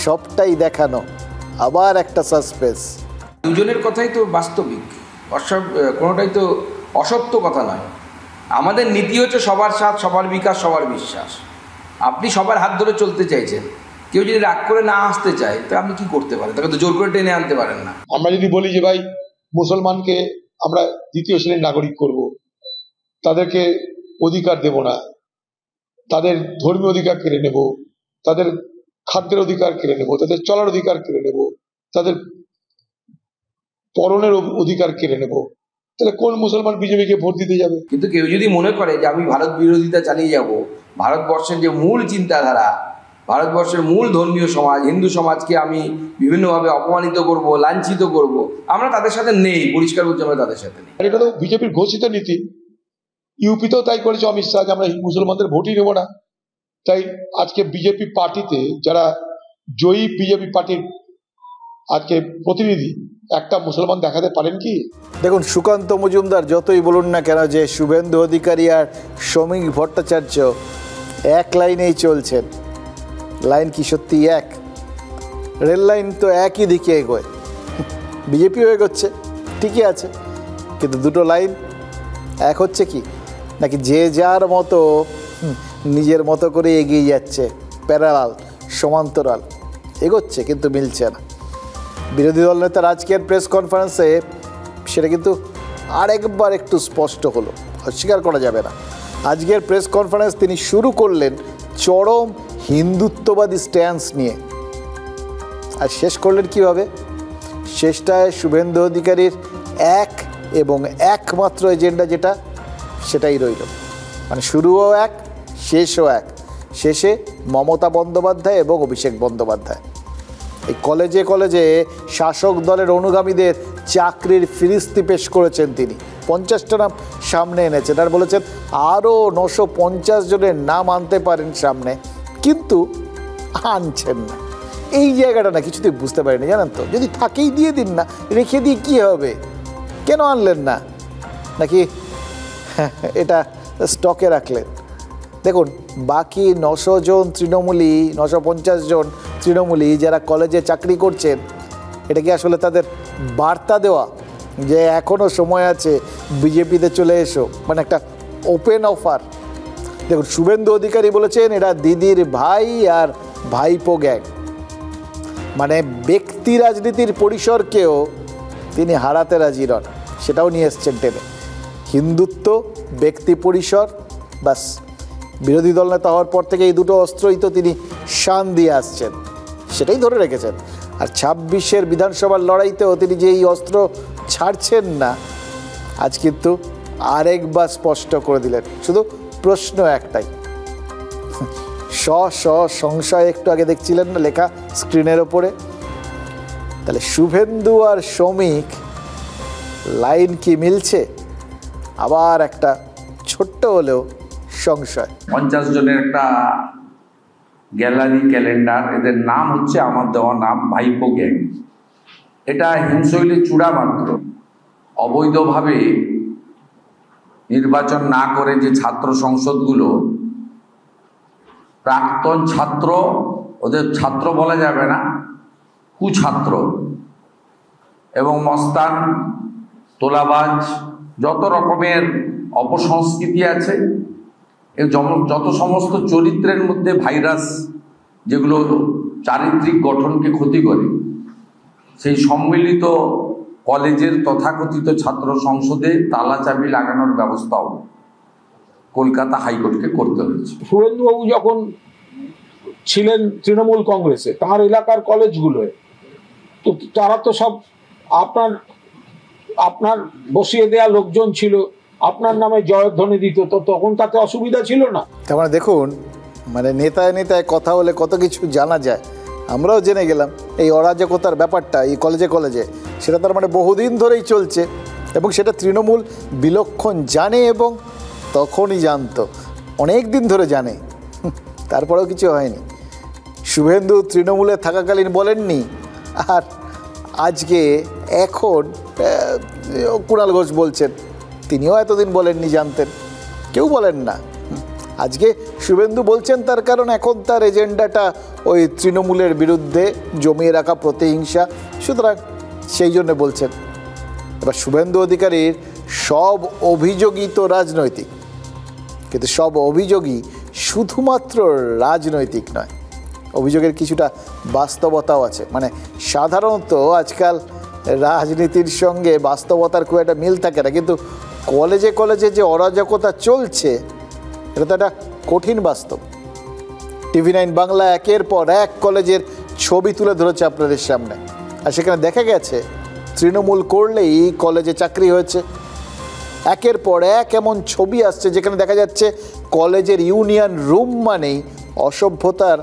সবটাই দেখানো, আবার একটা সাসপেন্স? দুজনের কথাই তো বাস্তবিক, কোনোটাই তো অসত্য কথা নয়। আমাদের নীতি হচ্ছে সবার সাথ, সবার বিকাশ, সবার বিশ্বাস। আপনি সবার হাত ধরে চলতে চাইছেন, কেউ যদি রাগ করে না আসতে চায় তা আপনি কি করতে পারেন? তাকে তো জোর করে টেনে আনতে পারেন না। আমরা যদি বলি যে ভাই মুসলমানকে আমরা দ্বিতীয় শ্রেণীর নাগরিক করব, তাদেরকে অধিকার দেব না, তাদের ধর্মীয় অধিকার কেড়ে নেব, তাদের খাদ্যের অধিকার কেড়ে নেব, তাদের চলার অধিকার কেড়ে নেব, তাদের পরনের অধিকার কেড়ে নেব, তাহলে কোন মুসলমান বিজেপিকে ভোট দিতে যাবে? কিন্তু কেউ যদি মনে করে যে আমি ভারত বিরোধিতা চালিয়ে যাব, ভারতবর্ষের যে মূল চিন্তাধারা, ভারতবর্ষের মূল ধর্মীয় সমাজ, হিন্দু সমাজকে আমি বিভিন্নভাবে অপমানিত করব, লাঞ্ছিত করব, আমরা তাদের সাথে নেই, পরিষ্কার বলছি আমরা তাদের সাথে নেই। এটা তো বিজেপির ঘোষিত নীতি। ইউপিতেও তাই করেছে অমিত শাহ, যে আমরা মুসলমানদের ভোটই নেব না। তাই আজকে বিজেপি পার্টিতে যারা জয়ী বিজেপি পার্টির আজকে প্রতিনিধি, একটা মুসলমান দেখাতে পারেন কি? দেখুন, সুকান্ত মজুমদার যতই বলুন না কেন যে শুভেন্দু অধিকারী আর শ্রমিক ভট্টাচার্য এক লাইনেই চলছেন, লাইন কি সত্যি এক? রেল লাইন তো একই দিকে এগোয়, বিজেপিও এগোচ্ছে, ঠিকই আছে, কিন্তু দুটো লাইন এক হচ্ছে কি? নাকি যে যার মতো নিজের মতো করে এগিয়ে যাচ্ছে, প্যারালাল, সমান্তরাল এগোচ্ছে, কিন্তু মিলছে না। বিরোধী দল নেতার আজকের প্রেস কনফারেন্সে সেটা কিন্তু আরেকবার একটু স্পষ্ট হলো, অস্বীকার করা যাবে না। আজকের প্রেস কনফারেন্স তিনি শুরু করলেন চরম হিন্দুত্ববাদী স্ট্যান্স নিয়ে, আর শেষ করলেন কীভাবে? শেষটায় শুভেন্দু অধিকারীর এক এবং একমাত্র এজেন্ডা যেটা, সেটাই রইল। মানে শুরুও এক, শেষও এক। শেষে মমতা বন্দ্যোপাধ্যায় এবং অভিষেক বন্দ্যোপাধ্যায় এই কলেজে কলেজে শাসক দলের অনুগামীদের চাকরির ফিরিস্তি পেশ করেছেন তিনি। 50টা নাম সামনে এনেছেন আর বলেছেন আরও 950 জনের নাম আনতে পারেন সামনে, কিন্তু আনছেন না। এই জায়গাটা না কিছুতেই বুঝতে পারিনি, জানেন তো। যদি থাকেই দিয়ে দিন না, রেখে দিয়ে কী হবে? কেন আনলেন না? নাকি এটা স্টকে রাখলেন? দেখুন, বাকি 900 জন তৃণমূলী, 950 জন তৃণমূলী যারা কলেজে চাকরি করছেন, এটা কি আসলে তাদের বার্তা দেওয়া যে এখনও সময় আছে, বিজেপিতে চলে এসো, মানে একটা ওপেন অফার? দেখুন, শুভেন্দু অধিকারী বলেছেন এরা দিদির ভাই আর ভাইপো গ্যাং, মানে ব্যক্তি রাজনীতির পরিসরকেও তিনি হারাতে রাজি নন, সেটাও নিয়ে এসছেন টেনে। হিন্দুত্ব, ব্যক্তি পরিসর, বাস। বিরোধী দল নেতা হওয়ার পর থেকে এই দুটো অস্ত্রই তো তিনি শান দিয়ে আসছেন, সেটাই ধরে রেখেছেন। আর 26-এর বিধানসভার লড়াইতেও তিনি যে এই অস্ত্র ছাড়ছেন না, আজ কিন্তু আরেকবার স্পষ্ট করে দিলেন। শুধু প্রশ্ন একটাই, সংশয় একটু আগে দেখছিলেন না লেখা স্ক্রিনের ওপরে, তাহলে শুভেন্দু আর শ্রমিক লাইন কি মিলছে? আবার একটা ছোট্ট হলেও সংশয়। 50 জনের একটা গ্যালারি, ক্যালেন্ডার, এদের নাম হচ্ছে আমার দেওয়া নাম ভাইপো গ্যাং। এটা হিমশৈলের চূড়া মাত্র। অবৈধভাবে নির্বাচন না করে যে ছাত্র সংসদগুলো, প্রাক্তন ছাত্র, ওদের ছাত্র বলা যাবে না, কুছাত্র এবং মস্তান, তোলাবাজ, যত রকমের অপসংস্কৃতি আছে, যত সমস্ত চরিত্রের মধ্যে ভাইরাস যেগুলো চারিত্রিক গঠনকে ক্ষতি করে, সেই সম্মিলিত কলেজের তথাকথিত ছাত্র সংসদে তালা চাবি লাগানোর ব্যবস্থাও কলকাতা হাইকোর্টকে করতে হয়েছে। শুভেন্দুবাবু যখন ছিলেন তৃণমূল কংগ্রেসে, তার এলাকার কলেজগুলোয় তো তারা তো সব আপনার বসিয়ে দেয়া লোকজন ছিল, আপনার নামে জয়ধ্বনি দিত, তো তখন তাতে অসুবিধা ছিল না। তার মানে দেখুন, মানে নেতায় নেতায় কথা হলে কত কিছু জানা যায়। আমরাও জেনে গেলাম এই অরাজকতার ব্যাপারটা এই কলেজে কলেজে, সেটা তার মানে বহুদিন ধরেই চলছে এবং সেটা তৃণমূল বিলক্ষণ জানে এবং তখনই জানতো, অনেক দিন ধরে জানে, তারপরেও কিছু হয়নি। শুভেন্দু তৃণমূলে থাকাকালীন বলেননি, আর আজকে এখন কুণাল ঘোষ বলছেন, তিনিও এতদিন বলেননি, জানতেন, কেউ বলেন না। আজকে শুভেন্দু বলছেন তার কারণ এখন তার এজেন্ডাটা ওই তৃণমূলের বিরুদ্ধে জমিয়ে রাখা প্রতিহিংসা, সুতরাং সেই জন্য বলছেন। এবার শুভেন্দু অধিকারীর সব অভিযোগই তো রাজনৈতিক, কিন্তু সব অভিযোগই শুধুমাত্র রাজনৈতিক নয়, অভিযোগের কিছুটা বাস্তবতাও আছে। মানে সাধারণত আজকাল রাজনীতির সঙ্গে বাস্তবতার খুব একটা মিল থাকে না, কিন্তু কলেজে কলেজে যে অরাজকতা চলছে এটা তো একটা কঠিন বাস্তব। TV9 বাংলা একের পর এক কলেজের ছবি তুলে ধরেছে আপনাদের সামনে, আর সেখানে দেখা গেছে তৃণমূল করলেই কলেজে চাকরি হয়েছে। একের পর এক এমন ছবি আসছে যেখানে দেখা যাচ্ছে কলেজের ইউনিয়ন রুম মানেই অসভ্যতার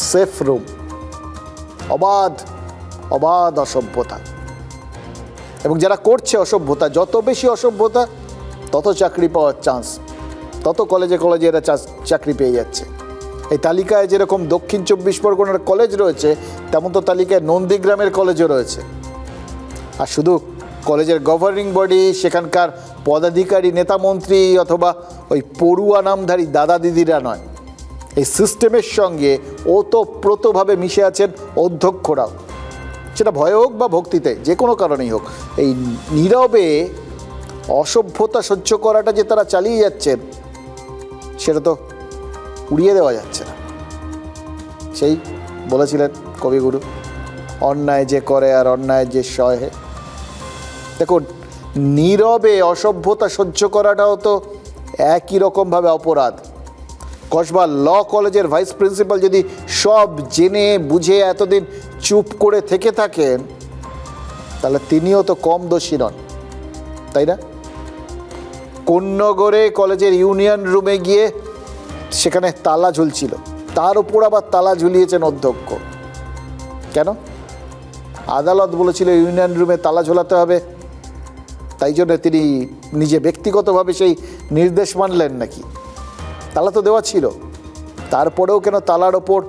সেফ রুম, অবাধ অসভ্যতা। এবং যারা করছে অসভ্যতা, যত বেশি অসভ্যতা তত চাকরি পাওয়ার চান্স, তত কলেজে কলেজে এরা চাকরি পেয়ে যাচ্ছে। এই তালিকায় যেরকম দক্ষিণ 24 পরগনার কলেজ রয়েছে, তেমন তো তালিকায় নন্দীগ্রামের কলেজও রয়েছে। আর শুধু কলেজের গভর্নিং বডি, সেখানকার পদাধিকারী, নেতামন্ত্রী অথবা ওই পড়ুয়া নামধারী দাদা দিদিরা নয়, এই সিস্টেমের সঙ্গে ওতপ্রোতভাবে মিশে আছেন অধ্যক্ষরাও, সেটা ভয় হোক বা ভক্তিতে, যে কোনো কারণেই হোক। এই নীরবে অসভ্যতা সহ্য করাটা যে তারা চালিয়ে যাচ্ছেন, সেটা তো উড়িয়ে দেওয়া যাচ্ছে না। সেই বলেছিলেন কবিগুরু, অন্যায় যে করে আর অন্যায় যে সহে। দেখুন, নীরবে অসভ্যতা সহ্য করাটাও তো একই রকমভাবে অপরাধ। কসবা ল কলেজের ভাইস প্রিন্সিপাল যদি সব জেনে বুঝে এতদিন চুপ করে থেকে থাকেন, তাহলে তিনিও তো কম দোষী নন, তাই না? কোন্নগরে কলেজের ইউনিয়ন রুমে গিয়ে সেখানে তালা ঝুলছিল, তার উপর আবার তালা ঝুলিয়েছেন অধ্যক্ষ। কেন? আদালত বলেছিল ইউনিয়ন রুমে তালা ঝোলাতে হবে, তাই জন্য তিনি নিজে ব্যক্তিগতভাবে সেই নির্দেশ মানলেন নাকি? তালা তো দেওয়া ছিল, তারপরেও কেন তালার ওপর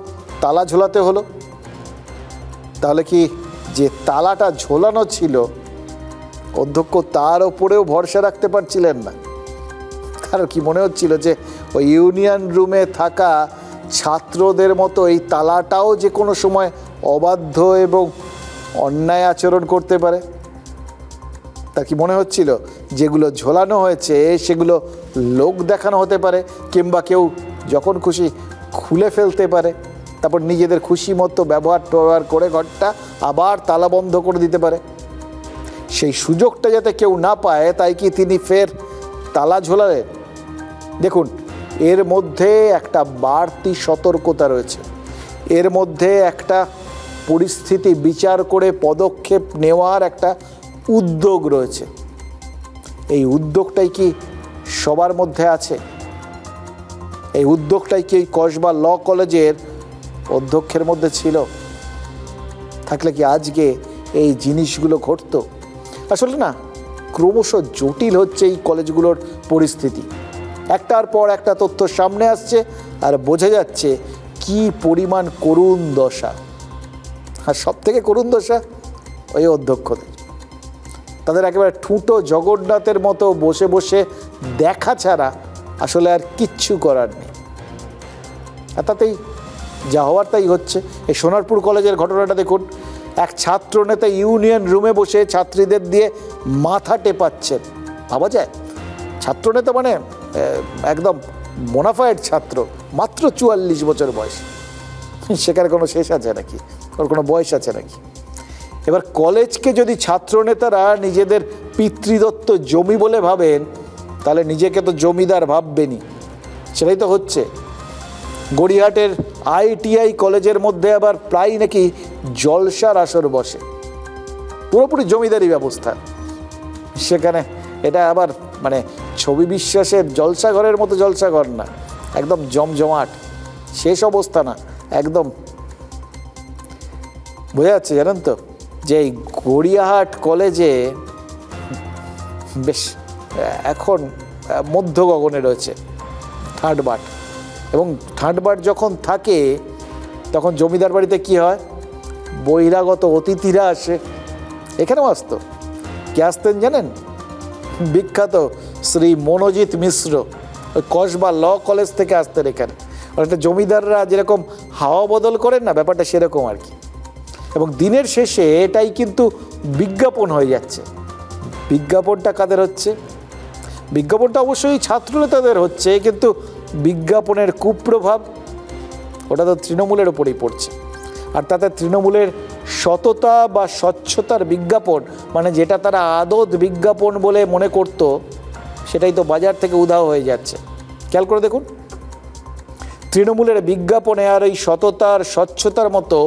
তালা ঝোলাতে হলো? তাহলে কি যে তালাটা ঝোলানো ছিল অধ্যক্ষ তার ওপরেও ভরসা রাখতে পারছিলেন না? কারণ কি মনে হচ্ছিল যে ওই ইউনিয়ন রুমে থাকা ছাত্রদের মতো এই তালাটাও যে কোনো সময় অবাধ্য এবং অন্যায় আচরণ করতে পারে? তার কি মনে হচ্ছিল যেগুলো ঝোলানো হয়েছে সেগুলো লোক দেখানো হতে পারে, কিংবা কেউ যখন খুশি খুলে ফেলতে পারে, তারপর নিজেদের খুশি মতো ব্যবহার করে ঘরটা আবার তালা বন্ধ করে দিতে পারে? সেই সুযোগটা যাতে কেউ না পায়, তাই কি তিনি ফের তালা ঝোলালেন? দেখুন, এর মধ্যে একটা বাড়তি সতর্কতা রয়েছে, এর মধ্যে একটা পরিস্থিতি বিচার করে পদক্ষেপ নেওয়ার একটা উদ্যোগ রয়েছে। এই উদ্যোগটাই কি সবার মধ্যে আছে? এই উদ্যোগটাই কি কসবা ল কলেজের অধ্যক্ষের মধ্যে ছিল? থাকলে কি আজকে এই জিনিসগুলো ঘটতো? আসলে না, ক্রমশ জটিল হচ্ছে এই কলেজগুলোর পরিস্থিতি। একটার পর একটা তথ্য সামনে আসছে আর বোঝা যাচ্ছে কি পরিমাণ করুণ দশা। আর সব থেকে করুণ দশা ওই অধ্যক্ষদের, তাদের একেবারে ঠুঁটো জগন্নাথের মতো বসে বসে দেখা ছাড়া আসলে আর কিচ্ছু করার নেই। আর তাতেই যা হওয়ার তাই হচ্ছে। এই সোনারপুর কলেজের ঘটনাটা দেখুন, এক ছাত্র নেতা ইউনিয়ন রুমে বসে ছাত্রীদের দিয়ে মাথা টেপাচ্ছেন। ভাবা যায়? ছাত্র নেতা মানে একদম বোনাফাইড ছাত্র, মাত্র 44 বছর বয়স। সেখানে কোনো শেষ আছে নাকি? ওর কোনো বয়স আছে নাকি? এবার কলেজকে যদি ছাত্র নেতারা নিজেদের পিতৃদত্ত জমি বলে ভাবেন, তাহলে নিজেকে তো জমিদার ভাববেনই। সেটাই তো হচ্ছে। গড়িয়াহাটের ITI কলেজের মধ্যে আবার প্রায় নাকি জলসার আসর বসে, পুরোপুরি জমিদারি ব্যবস্থা সেখানে। এটা আবার মানে ছবি বিশ্বাসের জলসাঘরের মতো জলসাঘর না, একদম জমজমাট, শেষ অবস্থা না, একদম বোঝা যাচ্ছে। জানেন তো যে এই গড়িয়াহাট কলেজে বেশ এখন মধ্য গগনে রয়েছে ঠাটবাট, এবং ঠাটবাট যখন থাকে তখন জমিদার বাড়িতে কি হয়, বহিরাগত অতিথিরা আসে। এখানেও আসতো। কে আসতেন জানেন? বিখ্যাত শ্রী মনোজিৎ মিশ্র, ওই কসবা ল কলেজ থেকে আসতেন এখানে। অনেকটা জমিদাররা যেরকম হাওয়া বদল করেন না, ব্যাপারটা সেরকম আর কি। এবং দিনের শেষে এটাই কিন্তু বিজ্ঞাপন হয়ে যাচ্ছে। বিজ্ঞাপনটা কাদের হচ্ছে? বিজ্ঞাপনটা অবশ্যই ছাত্রনেতাদের হচ্ছে, কিন্তু বিজ্ঞাপনের কুপ্রভাব ওটা তো তৃণমূলের ওপরেই পড়ছে। আর তাতে তৃণমূলের সততা বা স্বচ্ছতার বিজ্ঞাপন, মানে যেটা তারা আদত বিজ্ঞাপন বলে মনে করত, সেটাই তো বাজার থেকে উধাও হয়ে যাচ্ছে। খেয়াল করে দেখুন, তৃণমূলের বিজ্ঞাপনে আর এই সততার স্বচ্ছতার মতো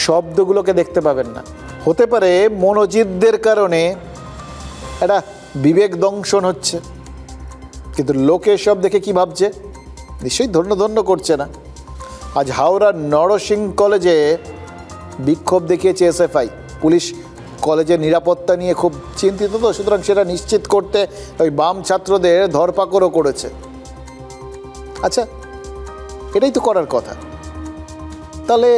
শব্দগুলোকে দেখতে পাবেন না। হতে পারে মনোজিতদের কারণে একটা বিবেক দংশন হচ্ছে, কিন্তু লোকে সব দেখে কি ভাবছে? নিশ্চয়ই ধন্য করছে না। আজ হাওড়ার নরসিং কলেজে বিক্ষোভ দেখিয়েছে SFI। পুলিশ কলেজের নিরাপত্তা নিয়ে খুব চিন্তিত, তো সুতরাং সেটা নিশ্চিত করতে ওই বাম ছাত্রদের ধরপাকড়ও করেছে। আচ্ছা, এটাই তো করার কথা। তাহলে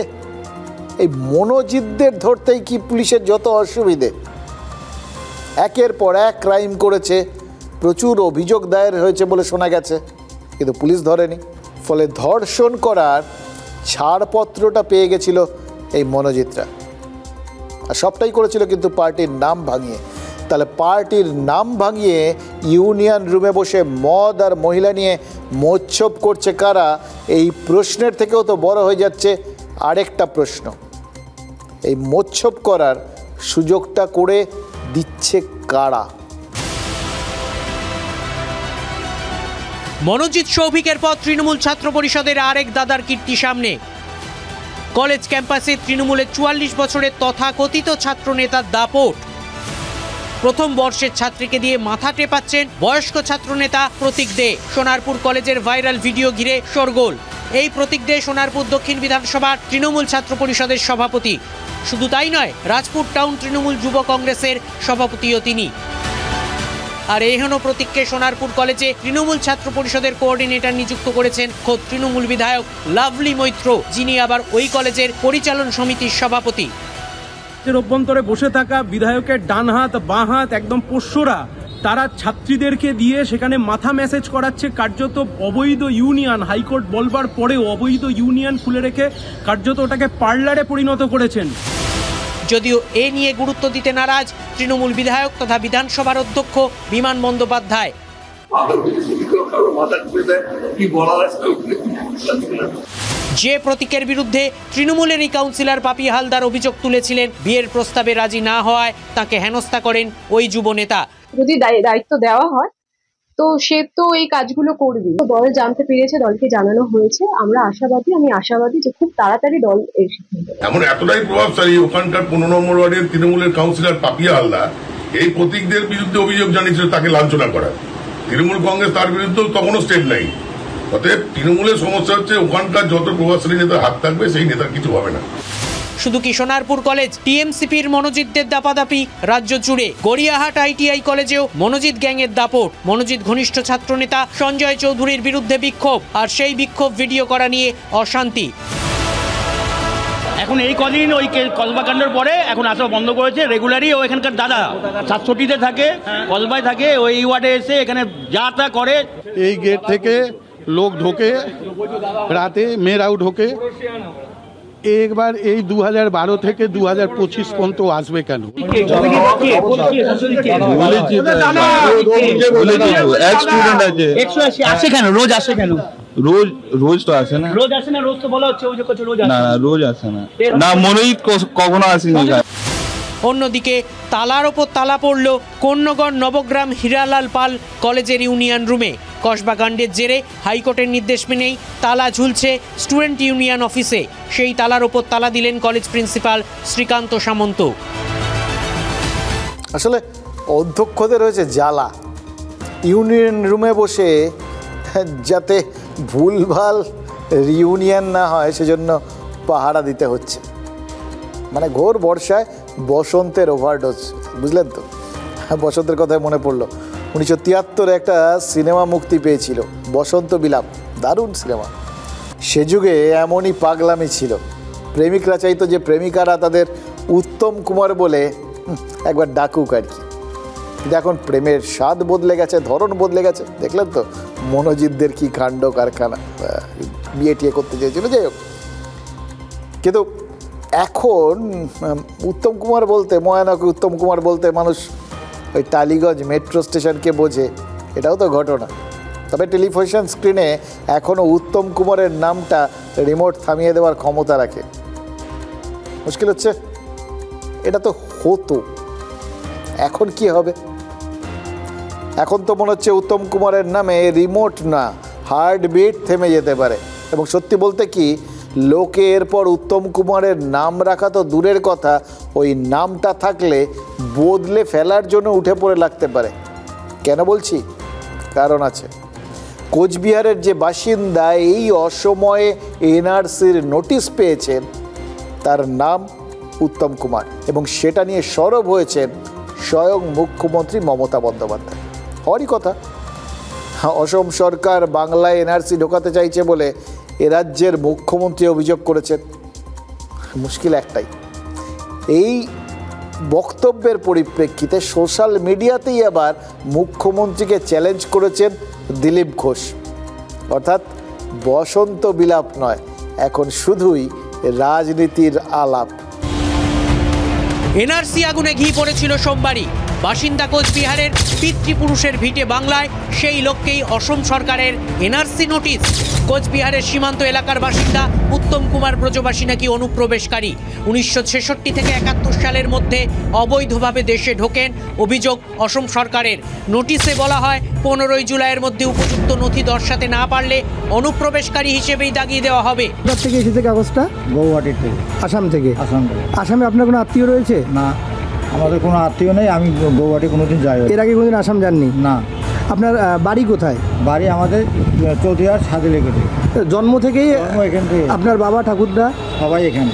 এই মনোজিতদের ধরতেই কি পুলিশের যত অসুবিধে? একের পর এক ক্রাইম করেছে, প্রচুর অভিযোগ দায়ের হয়েছে বলে শোনা গেছে, কিন্তু পুলিশ ধরেনি। ফলে ধর্ষণ করার ছাড়পত্রটা পেয়ে গেছিল এই মনোজিতরা। আর সবটাই করেছিল কিন্তু পার্টির নাম ভাঙিয়ে। তাহলে পার্টির নাম ভাঙিয়ে ইউনিয়ন রুমে বসে মদ আর মহিলা নিয়ে মোচ্ছব করছে কারা? এই প্রশ্নের থেকেও তো বড় হয়ে যাচ্ছে আরেকটা প্রশ্ন, এই মোচ্ছব করার সুযোগটা করে দিচ্ছে কারা? মনোজিৎ সৌভিকের পর তৃণমূল ছাত্র পরিষদের আরেক দাদার কীর্তি সামনে। কলেজ ক্যাম্পাসে তৃণমূলের 44 বছরের তথাকথিত ছাত্র নেতার দাপট। প্রথম বর্ষের ছাত্রীকে দিয়ে মাথা টেপাচ্ছেন বয়স্ক ছাত্র নেতা প্রতীক দে। সোনারপুর কলেজের ভাইরাল ভিডিও ঘিরে শোরগোল। এই প্রতীক দে সোনারপুর দক্ষিণ বিধানসভার তৃণমূল ছাত্র পরিষদের সভাপতি। শুধু তাই নয়, রাজপুর টাউন তৃণমূল যুব কংগ্রেসের সভাপতিও তিনি। আর এহেন প্রতীককে সোনারপুর কলেজে তৃণমূল ছাত্র পরিষদের কোঅর্ডিনেটর নিযুক্ত করেছেন খোদ তৃণমূল বিধায়ক লাভলি মৈত্র, যিনি আবার ওই কলেজের পরিচালন সমিতির সভাপতি। অভ্যন্তরে বসে থাকা বিধায়কের ডান হাত বাঁ হাত একদম পোষ্যরা, তারা ছাত্রীদেরকে দিয়ে সেখানে মাথা ম্যাসেজ করাচ্ছে। কার্যত অবৈধ ইউনিয়ন, হাইকোর্ট বলবার পরেও অবৈধ ইউনিয়ন খুলে রেখে কার্যত ওটাকে পার্লারে পরিণত করেছেন। যদিও এ নিয়ে গুরুত্ব দিতে নারাজ তৃণমূল বিধায়ক তথা বিধানসভার অধ্যক্ষ বিমান বন্দ্যোপাধ্যায়। যে প্রতীকের বিরুদ্ধে তৃণমূলেরই কাউন্সিলর পাপি হালদার অভিযোগ তুলেছিলেন বিয়ের প্রস্তাবে রাজি না হওয়ায় তাকে হেনস্থা করেন ওই যুব নেতা। যদি দায়িত্ব দেওয়া হয় তো সে তো এই কাজগুলো করবে। দল জানতে পেরেছে, দলকে জানানো হয়েছে। আমি আশাবাদী যে খুব তাড়াতাড়ি দল এর সিদ্ধান্ত নেবে। এমন এতটাই প্রভাবশালী ওখানকার 15 নম্বর ওয়ার্ডের তৃণমূলের কাউন্সিলর পাপিয়া হালদার এই প্রতীকদের বিরুদ্ধে অভিযোগ জানিয়েছিল তাকে লাঞ্ছনা করা। তৃণমূল কংগ্রেস তার বিরুদ্ধে তখনও স্টেপ নেই। অতএব তৃণমূলের সমস্যা হচ্ছে ওখানকার যত প্রভাবশালী নেতার হাত থাকবে সেই নেতার কিছু হবে না। শুধু কি সোনারপুর কলেজ, টিএমসিপির মনোজিতদের দাপাদাপি রাজ্য জুড়ে। গড়িয়াহাট ITI কলেজেও মনোজিৎ গ্যাংয়ের দাপট। মনোজিৎ ঘনিষ্ঠ ছাত্রনেতা সঞ্জয় চৌধুরীর বিরুদ্ধে বিক্ষোভ, আর সেই বিক্ষোভ ভিডিও করা নিয়ে অশান্তি। এখন এই কদিন ওই কসবাকাণ্ডের পরে এখন আসা বন্ধ করেছে। রেগুলারই ও এখানকার দাদা 67তে থাকে, কসবায় থাকে, ওই ওয়ার্ডে এসে এখানে যা তা করে। এই গেট থেকে লোক ঢোকে, রাতে মেয়েরাও ঢোকে। একবার এই 2012 থেকে 2025 পর্যন্ত আসবে কেন? আসে কেন? রোজ আসে কেন? রোজ তো আসে না। রোজ আসে না, রোজ তো বলা হচ্ছে রোজ আসে না, রোজ আসে না। না, মনোজিৎ কখনো আসেনি। অন্যদিকে তালার ওপর তালা পড়ল কন্যগড় নবগ্রাম হীরালাল পাল কলেজের ইউনিয়ন রুমে। কসবাকাণ্ডের জেরে হাইকোর্টের নির্দেশ মেনেই তালা ঝুলছে স্টুডেন্ট ইউনিয়ন অফিসে। সেই তালার ওপর তালা দিলেন কলেজ প্রিন্সিপাল শ্রীকান্ত সামন্ত। আসলে অধ্যক্ষদের হয়েছে জ্বালা, ইউনিয়ন রুমে বসে যাতে ভুলভাল রিউনিয়ন না হয় সেজন্য পাহারা দিতে হচ্ছে। মানে ঘোর বর্ষায় বসন্তের ওভারডোজ, বুঝলেন তো? বসন্তের কথায় মনে পড়লো 1973 একটা সিনেমা মুক্তি পেয়েছিল, বসন্ত বিলাপ, দারুণ সিনেমা। সে যুগে এমনই পাগলামি ছিল, প্রেমিকরা চাইতো যে প্রেমিকারা তাদের উত্তম কুমার বলে একবার ডাকুক আর কি। কিন্তু এখন প্রেমের স্বাদ বদলে গেছে, ধরন বদলে গেছে। দেখলেন তো মনোজিৎদের কি কাণ্ড কারখানা, বিয়ে টিয়ে করতে চেয়েছিল, যাই হোক। কিন্তু এখন উত্তম কুমার বলতে, ময়ানকে উত্তম কুমার বলতে মানুষ ওই টালিগঞ্জ মেট্রো স্টেশনকে বোঝে, এটাও তো ঘটনা। তবে টেলিভিশন স্ক্রিনে এখনও উত্তম কুমারের নামটা রিমোট থামিয়ে দেওয়ার ক্ষমতা রাখে। মুশকিল হচ্ছে এটা তো হতো, এখন কি হবে? এখন তো মনে হচ্ছে উত্তম কুমারের নামে রিমোট না, হার্টবিট থেমে যেতে পারে। এবং সত্যি বলতে কি, লোকে এরপর উত্তম কুমারের নাম রাখা তো দূরের কথা, ওই নামটা থাকলে বদলে ফেলার জন্য উঠে পড়ে লাগতে পারে। কেন বলছি? কারণ আছে। কোচবিহারের যে বাসিন্দা এই অসময়ে এনআরসির নোটিশ পেয়েছেন, তার নাম উত্তম কুমার, এবং সেটা নিয়ে সরব হয়েছেন স্বয়ং মুখ্যমন্ত্রী মমতা বন্দ্যোপাধ্যায়। হওয়ারই কথা। অসম সরকার বাংলায় এনআরসি ঢোকাতে চাইছে বলে এ রাজ্যের মুখ্যমন্ত্রী অভিযোগ করেছেন। মুশকিল একটাই, এই বক্তব্যের পরিপ্রেক্ষিতে সোশ্যাল মিডিয়াতেই আবার মুখ্যমন্ত্রীকে চ্যালেঞ্জ করেছেন দিলীপ ঘোষ। অর্থাৎ বসন্ত বিলাপ নয়, এখন শুধুই রাজনীতির আলাপ। এনআরসি আগুনে ঘি পড়েছিল সোমবারই। বাসিন্দা কোচবিহারের পিতৃপুরুষের ভিটে বাংলায়, সেই লক্ষ্যেই অসম সরকারের এনআরসি নোটিশ। কোচবিহারের সীমান্ত এলাকার বাসিন্দা উত্তম কুমার ব্রজবাসী নাকি অনুপ্রবেশকারী। 1966 থেকে 71 সালের মধ্যে অবৈধভাবে দেশে ঢোকেন, অভিযোগ অসম সরকারের। নোটিশে বলা হয় 15 জুলাইয়ের মধ্যে উপযুক্ত নথি দর্শাতে না পারলে অনুপ্রবেশকারী হিসেবেই দাগিয়ে দেওয়া হবে। কোথা থেকে এসেছে কাগজটা? গৌহাটির থেকে। আসাম থেকে? আসাম থেকে। আসামে আপনার কোনো আত্মীয় রয়েছে? না, আমাদের কোনো আত্মীয় নেই। আমি গৌহাটি কোনোদিন যাই। এর আগে কোনোদিন আসাম যাননি? না। আপনার বাড়ি কোথায়? বাড়ি আমাদের চৌধুরীহাট সাদিলেকেটে। জন্ম থেকেই এখান থেকে? আপনার বাবা ঠাকুরদা সবাই এখানে।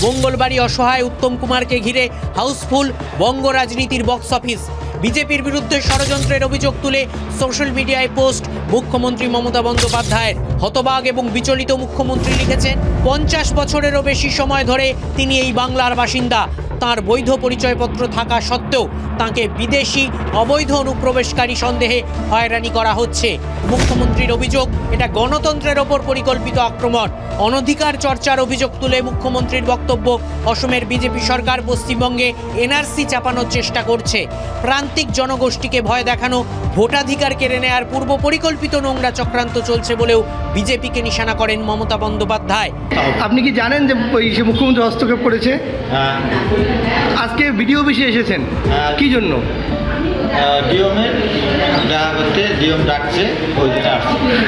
মঙ্গলবারই অসহায় উত্তম কুমারকে ঘিরে হাউসফুল বঙ্গ রাজনীতির বক্স অফিস। বিজেপির বিরুদ্ধে ষড়যন্ত্রের অভিযোগ তুলে সোশ্যাল মিডিয়ায় পোস্ট মুখ্যমন্ত্রী মমতা বন্দ্যোপাধ্যায়ের। হতবাক এবং বিচলিত মুখ্যমন্ত্রী লিখেছেন, 50 বছরেরও বেশি সময় ধরে তিনি এই বাংলার বাসিন্দা। তার বৈধ পরিচয়পত্র থাকা সত্ত্বেও তাকে বিদেশি অবৈধ অনুপ্রবেশকারী সন্দেহে হয়রানি করা হচ্ছে। মুখ্যমন্ত্রীর অভিযোগ, এটা গণতন্ত্রের ওপর পরিকল্পিত আক্রমণ। অনধিকার চর্চার অভিযোগ তুলে মুখ্যমন্ত্রীর বক্তব্য, অসমের বিজেপি সরকার পশ্চিমবঙ্গে এনআরসি চাপানোর চেষ্টা করছে। প্রান্তিক জনগোষ্ঠীকে ভয় দেখানো, ভোটাধিকার কেড়ে নেওয়ার পূর্ব পরিকল্পিত নোংরা চক্রান্ত চলছে বলেও বিজেপিকে নিশানা করেন মমতা বন্দ্যোপাধ্যায়। আপনি কি জানেন যে মুখ্যমন্ত্রী হস্তক্ষেপ করেছে? আজকে ভিডিও অফিসে এসেছেন, কি জন্য?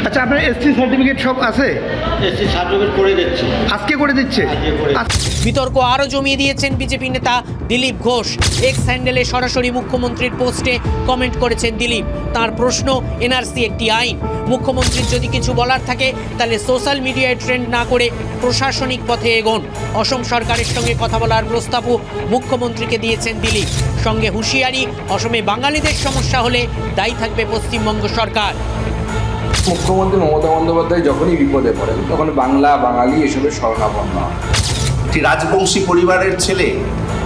আচ্ছা, আপনার এসসি সার্টিফিকেট সব আছে? এসসি সার্টিফিকেট করে দিচ্ছে, আজকে করে দিচ্ছে। বিতর্ক আরও জমিয়ে দিয়েছেন বিজেপি নেতা দিলীপ ঘোষ। এক্স হ্যান্ডেলে সরাসরি মুখ্যমন্ত্রীর পোস্টে কমেন্ট করেছেন দিলীপ। তার প্রশ্ন, এনআরসি একটি আইন, মুখ্যমন্ত্রীর যদি কিছু বলার থাকে তাহলে সোশ্যাল মিডিয়ায় ট্রেন্ড না করে প্রশাসনিক পথে এগোন। অসম সরকারের সঙ্গে কথা বলার প্রস্তাবও মুখ্যমন্ত্রীকে দিয়েছেন দিলীপ। সঙ্গে হুঁশিয়ারি, অসমে বাঙালিদের সমস্যা হলে দায়ী থাকবে পশ্চিমবঙ্গ সরকার। মুখ্যমন্ত্রী মমতা বন্দ্যোপাধ্যায় যখনই বিপদে পড়েন তখন বাংলা বাঙালি এসবের শরণাপন্ন হয়। একটি রাজবংশী পরিবারের ছেলে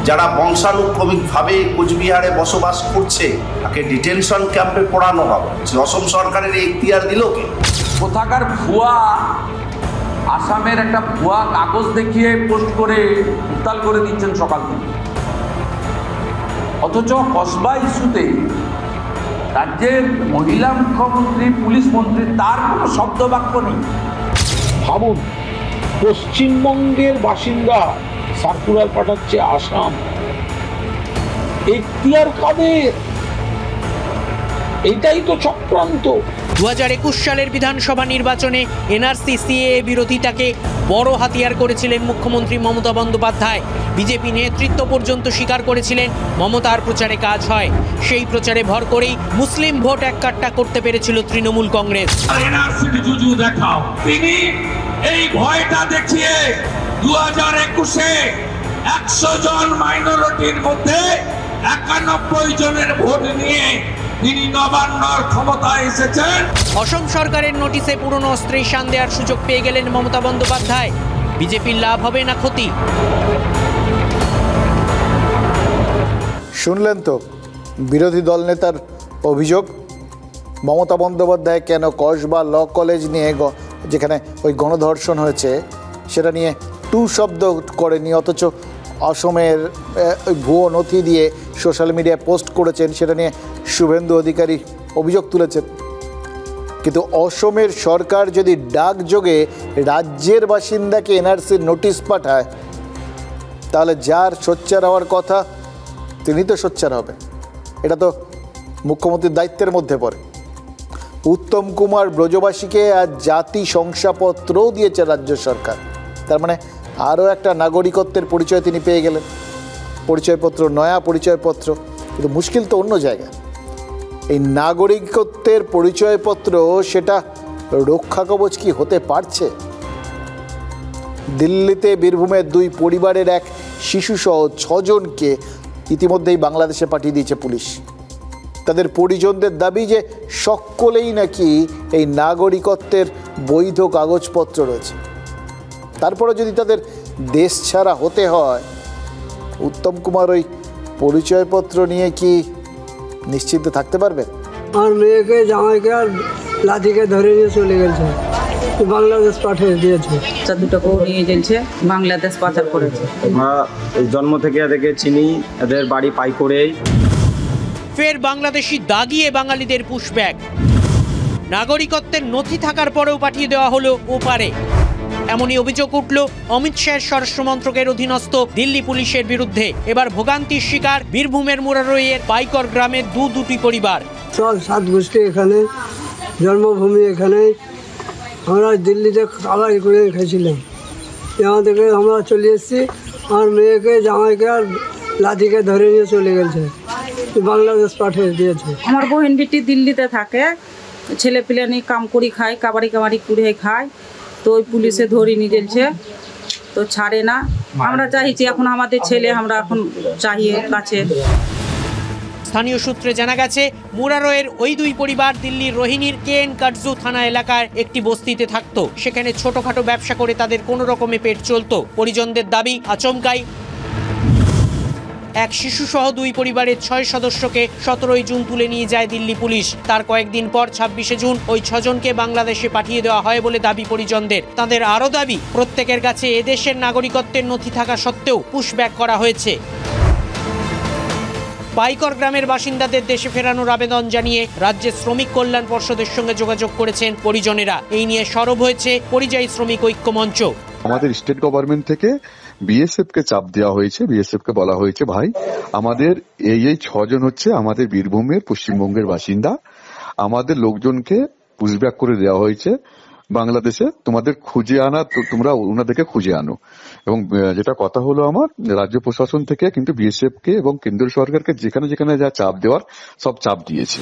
যারা বংশানুক্রমিকভাবে কোচবিহারে বসবাস করছে তাকে ডিটেনশন ক্যাম্পে পড়ানো হবে। অসম সরকারের এই ইখতিয়ার দিল কে? কোথাকার ভুয়া আসামের একটা ভুয়া কাগজ দেখিয়ে পোস্ট করে উত্তাল করে দিচ্ছেন সকাল থেকে, অথচ কসবা ইস্যুতে রাজ্যের মহিলা মুখ্যমন্ত্রী, পুলিশ মন্ত্রী, তার কোনো শব্দবাক্য নেই। ভাবুন, পশ্চিমবঙ্গের বাসিন্দা সার্কুলার পাঠাচ্ছে আসাম, এখতিয়ার কাদের? এইটাই তো চক্রান্ত। 2021 সালের বিধানসভা নির্বাচনে এনআরসি সিএএ বিরোধিতাকে বড় হাতিয়ার করেছিলেন মুখ্যমন্ত্রী মমতা বন্দ্যোপাধ্যায়। বিজেপি নেতৃত্ব পর্যন্ত স্বীকার করেছিলেন মমতার প্রচারে কাজ হয়। সেই প্রচারে ভর করেই মুসলিম ভোট এককাট্টা করতে পেরেছিল তৃণমূল কংগ্রেস। এনআরসির জুজু দেখাও, তিনি এই ভয়টা দেখিয়ে 2021-এ 100 জন মাইনরিটির মধ্যে 91 জনের ভোট নিয়ে তিনি নবান্নর ক্ষমতায় এসেছেন। অসম সরকারের নোটিশে পুরনো অস্ত্রে শান দেওয়ার সুযোগ পেয়ে গেলেন মমতা বন্দ্যোপাধ্যায়। বিজেপির লাভ হবে না ক্ষতি? শুনলেন তো বিরোধী দল নেতার অভিযোগ। মমতা বন্দ্যোপাধ্যায় কেন কসবা ল কলেজ নিয়ে, যেখানে ওই গণধর্ষণ হয়েছে, সেটা নিয়ে টু শব্দ করেনি, অথচ অসমের ওই ভুয়ো নথি দিয়ে সোশ্যাল মিডিয়ায় পোস্ট করেছেন, সেটা নিয়ে শুভেন্দু অধিকারী অভিযোগ তুলেছেন। কিন্তু অসমের সরকার যদি ডাকযোগে রাজ্যের বাসিন্দাকে এনআরসির নোটিশ পাঠায়, তাহলে যার সোচ্চার হওয়ার কথা তিনি তো সোচ্চার হবেন। এটা তো মুখ্যমন্ত্রীর দায়িত্বের মধ্যে পড়ে। উত্তম কুমার ব্রজবাসীকে আজ জাতি শংসাপত্রও দিয়েছে রাজ্য সরকার। তার মানে আরও একটা নাগরিকত্বের পরিচয় তিনি পেয়ে গেলেন, পরিচয়পত্র, নয়া পরিচয়পত্র। কিন্তু মুশকিল তো অন্য জায়গায়। এই নাগরিকত্বের পরিচয়পত্র সেটা রক্ষা কবচ কি হতে পারছে? দিল্লিতে বীরভূমের 2 পরিবারের এক শিশুসহ 6 জনকে ইতিমধ্যেই বাংলাদেশে পাঠিয়ে দিয়েছে পুলিশ। তাদের পরিজনদের দাবি যে সকলেই নাকি এই নাগরিকত্বের বৈধ কাগজপত্র রয়েছে। তারপরে যদি তাদের দেশ ছাড়া হতে হয়, উত্তম কুমার ওই পরিচয়পত্র নিয়ে কি নিশ্চিন্তে থাকতে পারবেন? আমার মেয়েকে, জামাইকে আর লাঠিকে ধরে নিয়ে চলে গেছে, বাংলাদেশ পাঠিয়ে দিয়েছে। দুটোকেও নিয়ে গেছে, বাংলাদেশ পাচার করেছে। আমরা জন্ম থেকে এদেরকে চিনি, এদের বাড়ি পাই করেই। ফের বাংলাদেশি দাগিয়ে বাঙালিদের পুশব্যাক। নাগরিকত্বের নথি থাকার পরেও পাঠিয়ে দেওয়া হলো ওপারে। এমনই অভিযোগ উঠল অমিত শাহের স্বরাষ্ট্রমন্ত্রকের অধীনস্থ দিল্লি পুলিশের বিরুদ্ধে। এবার ভোগান্তির শিকার বীরভূমের মুরারইয়ের পাইকর গ্রামের দুটি পরিবার। 7 গোষ্ঠী এখানে, জন্মভূমি এখানে। আমরা দিল্লিতে কালাই করে খেয়েছিলাম, এখান থেকে আমরা চলে এসেছি। আমার মেয়েকে, জামাইকে আর লাঠিকে ধরে নিয়ে চলে গেছে, বাংলাদেশ পাঠিয়ে দিয়েছে। আমার বোন বেটি দিল্লিতে থাকে, ছেলে পিলে নিয়ে কাম করি খায়, কাবাড়ি করে খায়। তো ওই পুলিশে ধরে নিয়ে গেছে, তো ছাড়ে না। আমরা চাইছি এখন আমাদের ছেলে, আমরা এখন চাহিয়ে কাছে। স্থানীয় সূত্রে জানা গেছে, মুরারইয়ের ওই 2 পরিবার দিল্লির রোহিণীর কেএন কাটজু থানা এলাকার একটি বস্তিতে থাকত। সেখানে ছোটখাটো ব্যবসা করে তাদের কোনো রকমে পেট চলত। পরিজনদের দাবি, আচমকাই এক শিশুসহ 2 পরিবারের 6 সদস্যকে 17 জুন তুলে নিয়ে যায় দিল্লি পুলিশ। তার কয়েকদিন পর 26শে জুন ওই 6 জনকে বাংলাদেশে পাঠিয়ে দেওয়া হয় বলে দাবি পরিজনদের। তাদের আরও দাবি, প্রত্যেকের কাছে এদেশের নাগরিকত্বের নথি থাকা সত্ত্বেও পুশব্যাক করা হয়েছে। পাইকর গ্রামের বাসিন্দাদের দেশে ফেরানোর আবেদন জানিয়ে রাজ্যের শ্রমিক কল্যাণ পর্ষদের সঙ্গে যোগাযোগ করেছেন পরিজনেরা। এই নিয়ে সরব হয়েছে পরিযায়ী শ্রমিক ঐক্য মঞ্চ। আমাদের স্টেট গভর্নমেন্ট থেকে বিএসএফ কে চাপ দেওয়া হয়েছে। বিএসএফ কে বলা হয়েছে, ভাই আমাদের এই 6 জন হচ্ছে আমাদের বীরভূমের, পশ্চিমবঙ্গের বাসিন্দা, আমাদের লোকজনকে পুশব্যাক করে দেওয়া হয়েছে বাংলাদেশে, তোমাদের খুঁজে আনা, তোমরা ওনাদেরকে খুঁজে আনো। এবং যেটা কথা হলো আমার রাজ্য প্রশাসন থেকে কিন্তু বিএসএফ কে এবং কেন্দ্রীয় সরকারকে যেখানে যেখানে যা চাপ দেওয়ার সব চাপ দিয়েছে।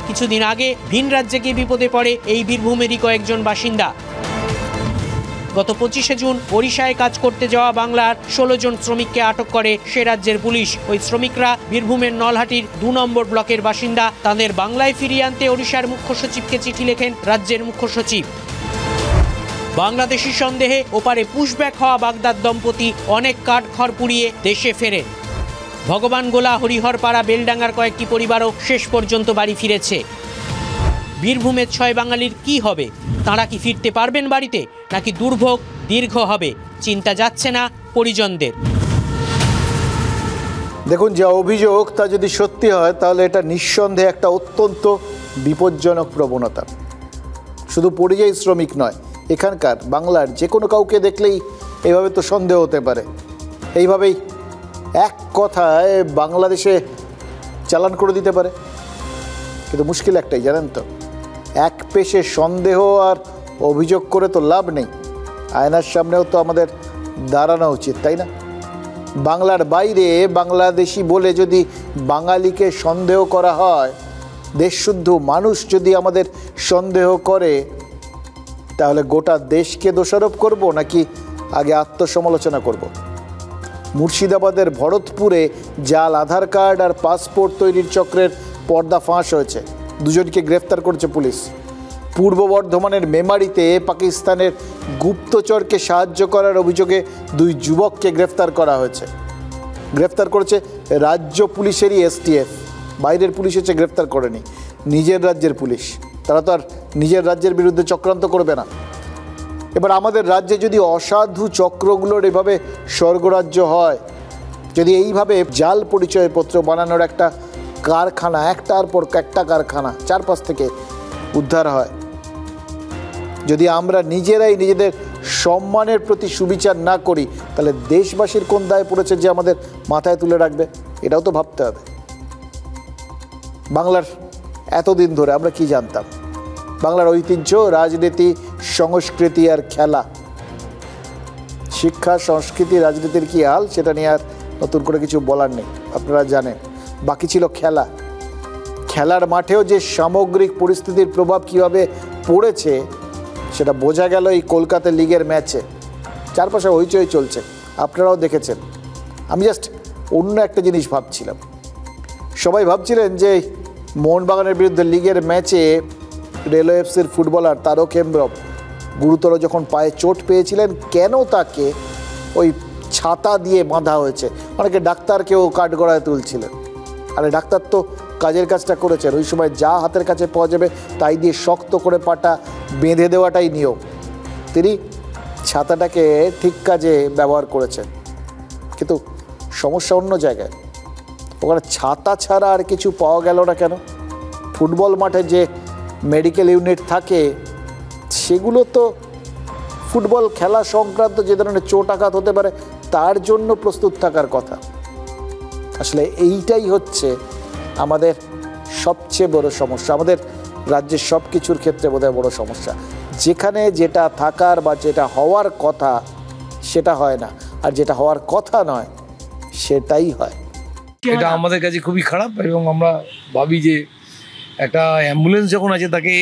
কিছুদিন আগে ভিন রাজ্যে গিয়ে বিপদে পড়ে এই বীরভূমেরই কয়েকজন বাসিন্দা। গত 25শে জুন ওড়িশায় কাজ করতে যাওয়া বাংলার 16 জন শ্রমিককে আটক করে সে রাজ্যের পুলিশ। ওই শ্রমিকরা বীরভূমের নলহাটির 2 নম্বর ব্লকের বাসিন্দা। তাদের বাংলায় ফিরিয়ে আনতে ওড়িশার মুখ্য সচিবকে চিঠি লেখেন রাজ্যের মুখ্য সচিব। বাংলাদেশি সন্দেহে ওপারে পুশব্যাক হওয়া বাগদাদ দম্পতি অনেক কাঠখড় পুড়িয়ে দেশে ফেরেন। ভগবান গোলা, হরিহরপাড়া, বেলডাঙ্গার কয়েকটি পরিবারও শেষ পর্যন্ত বাড়ি ফিরেছে। বীরভূমের 6 বাঙালির কি হবে? তাঁরা কি ফিরতে পারবেন বাড়িতে, নাকি দুর্ভোগ দীর্ঘ হবে? চিন্তা যাচ্ছে না পরিজনদের। দেখুন, যা অভিযোগ তা যদি সত্যি হয় তাহলে এটা নিঃসন্দেহে একটা অত্যন্ত বিপজ্জনক প্রবণতা। শুধু পরিযায়ী শ্রমিক নয়, এখানকার বাংলার যে কোনো কাউকে দেখলেই এইভাবে তো সন্দেহ হতে পারে। এইভাবেই এক কথায় বাংলাদেশে চালান করে দিতে পারে। কিন্তু মুশকিল একটাই, জানেন তো, এক পেশে সন্দেহ আর অভিযোগ করে তো লাভ নেই। আয়নার সামনেও তো আমাদের দাঁড়ানো উচিত, তাই না? বাংলার বাইরে বাংলাদেশি বলে যদি বাঙালিকে সন্দেহ করা হয়, দেশশুদ্ধ মানুষ যদি আমাদের সন্দেহ করে, তাহলে গোটা দেশকে দোষারোপ করব নাকি আগে আত্মসমালোচনা করব? মুর্শিদাবাদের ভরতপুরে জাল আধার কার্ড আর পাসপোর্ট তৈরির চক্রের পর্দা ফাঁস হয়েছে। 2 জনকে গ্রেফতার করেছে পুলিশ। পূর্ব বর্ধমানের মেমারিতে পাকিস্তানের গুপ্তচরকে সাহায্য করার অভিযোগে 2 যুবককে গ্রেফতার করা হয়েছে। গ্রেফতার করেছে রাজ্য পুলিশেরই STF। বাইরের পুলিশ হচ্ছে গ্রেফতার করেনি, নিজের রাজ্যের পুলিশ। তারা তো আর নিজের রাজ্যের বিরুদ্ধে চক্রান্ত করবে না। এবার আমাদের রাজ্যে যদি অসাধু চক্রগুলোর এভাবে স্বর্গরাজ্য হয়, যদি এইভাবে জাল পরিচয়পত্র বানানোর একটা কারখানা, একটার পর একটা কারখানা চারপাশ থেকে উদ্ধার হয়, যদি আমরা নিজেরাই নিজেদের সম্মানের প্রতি সুবিচার না করি, তাহলে দেশবাসীর কোন দায় পড়েছে যে আমাদের মাথায় তুলে রাখবে? এটাও তো ভাবতে হবে। বাংলার এতদিন ধরে আমরা কি জানতাম? বাংলার ঐতিহ্য, রাজনীতি, সংস্কৃতি আর খেলা। শিক্ষা, সংস্কৃতি, রাজনীতির কি হাল সেটা নিয়ে আর নতুন করে কিছু বলার নেই, আপনারা জানেন। বাকি ছিল খেলা। খেলার মাঠেও যে সামগ্রিক পরিস্থিতির প্রভাব কীভাবে পড়েছে সেটা বোঝা গেল এই কলকাতা লিগের ম্যাচে। চারপাশে হইচই চলছে, আপনারাও দেখেছেন। আমি জাস্ট অন্য একটা জিনিস ভাবছিলাম। সবাই ভাবছিলেন যে মোহনবাগানের বিরুদ্ধে লিগের ম্যাচে রেলওয়ে এফসির ফুটবলার তারক হেমব্রম গুরুতর যখন পায়ে চোট পেয়েছিলেন, কেন তাকে ওই ছাতা দিয়ে বাঁধা হয়েছে। অনেকে ডাক্তারকেও কাঠগড়ায় তুলছিলেন। আরে ডাক্তার তো কাজের কাজটা করেছেন, ওই সময় যা হাতের কাছে পাওয়া যাবে তাই দিয়ে শক্ত করে পাটা বেঁধে দেওয়াটাই নিয়ম। তিনি ছাতাটাকে ঠিক কাজে ব্যবহার করেছেন, কিন্তু সমস্যা অন্য জায়গায়। ওখানে ছাতা ছাড়া আর কিছু পাওয়া গেল না কেন? ফুটবল মাঠে যে মেডিকেল ইউনিট থাকে সেগুলো তো ফুটবল খেলা সংক্রান্ত যে ধরনের চোট আঘাত হতে পারে তার জন্য প্রস্তুত থাকার কথা। আসলে এইটাই হচ্ছে আমাদের সবচেয়ে বড় সমস্যা। আমাদের রাজ্যের সব কিছুর ক্ষেত্রে বোধহয় বড় সমস্যা, যেখানে যেটা থাকার বা যেটা হওয়ার কথা সেটা হয় না, আর যেটা হওয়ার কথা নয় সেটাই হয়। এটা আমাদের কাছে খুবই খারাপ, এবং আমরা ভাবি যে একটা অ্যাম্বুলেন্স যখন আছে তাকে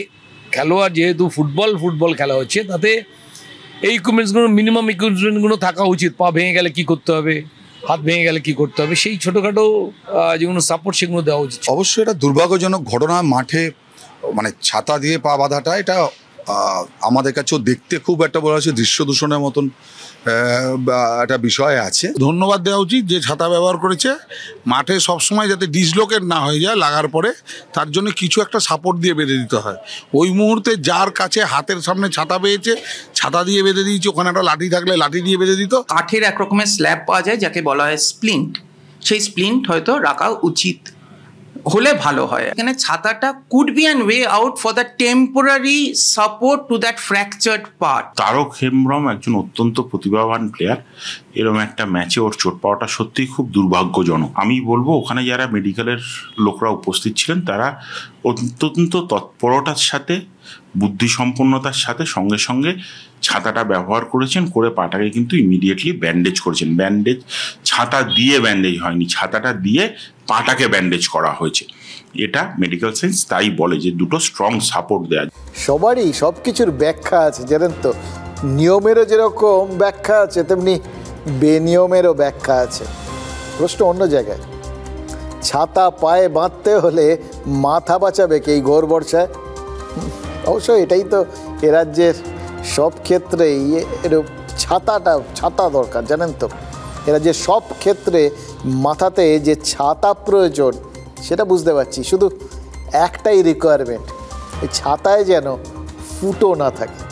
খেলোয়াড়, যেহেতু ফুটবল খেলা হচ্ছে, তাতে এই ইকুইপমেন্টসগুলো, মিনিমাম ইকুইপমেন্টগুলো থাকা উচিত। পা ভেঙে গেলে কি করতে হবে, হাত ভেঙে গেলে কি করতে হবে, সেই ছোটোখাটো যেগুলো সাপোর্ট সেগুলো দেওয়া উচিত। অবশ্যই এটা দুর্ভাগ্যজনক ঘটনা। মাঠে মানে ছাতা দিয়ে পা বাঁধাটা, এটা আমাদের কাছেও দেখতে খুব একটা বলা হচ্ছে দৃশ্য দূষণের মতন একটা বিষয় আছে। ধন্যবাদ দেওয়া উচিত যে ছাতা ব্যবহার করেছে। মাঠে সবসময় যাতে ডিসলোকেট না হয়ে যায় লাগার পরে, তার জন্য কিছু একটা সাপোর্ট দিয়ে বেঁধে দিতে হয়। ওই মুহূর্তে যার কাছে হাতের সামনে ছাতা পেয়েছে, ছাতা দিয়ে বেঁধে দিয়েছে। ওখানে একটা লাঠি থাকলে লাঠি দিয়ে বেঁধে দিত। কাঠের এক রকমের স্ল্যাব পাওয়া যায় যাকে বলা হয় স্প্লিন্ট, সেই স্প্লিন্ট হয়তো রাখা উচিত হলে ভালো হয়। এখানে ছাতাটা could be an way out for the temporary support to that fractured part. Tarak Hembrom একজন অত্যন্ত প্রতিভাবান প্লেয়ার। এরকম একটা ম্যাচে ওর চোট পাওয়াটা সত্যিই খুব দুর্ভাগ্যজনক। আমি বলবো ওখানে যারা মেডিকেলের লোকরা উপস্থিত ছিলেন তারা অত্যন্ত তৎপরতার সাথে, বুদ্ধিসম্পন্নতার সাথে সঙ্গে সঙ্গে ছাতাটা ব্যবহার করেছেন, করে পাটাকে কিন্তু ইমিডিয়েটলি ব্যান্ডেজ করেছেন। ব্যান্ডেজ ছাতা দিয়ে ব্যান্ডেজ হয়নি, ছাতাটা দিয়ে পাটাকে ব্যান্ডেজ করা হয়েছে। এটা মেডিকেল সায়েন্স তাই বলে যে দুটো স্ট্রং সাপোর্ট দেওয়া। সবারই সব কিছুর ব্যাখ্যা আছে, জানেন তো। নিয়মেরও যেরকম ব্যাখ্যা আছে, তেমনি বেনিয়মেরও ব্যাখ্যা আছে। প্রশ্ন অন্য জায়গায়। ছাতা পায়ে বাঁধতে হলে মাথা বাঁচাবে কে এই ঘোর বর্ষায়? অবশ্য এটাই তো এ রাজ্যের সব ক্ষেত্রেই ছাতা দরকার, জানেন তো। এরা যে সব ক্ষেত্রে মাথাতে যে ছাতা প্রয়োজন সেটা বুঝতে পারছি, শুধু একটাই রিকোয়ারমেন্ট, এই ছাতায় যেন ফুটো না থাকে।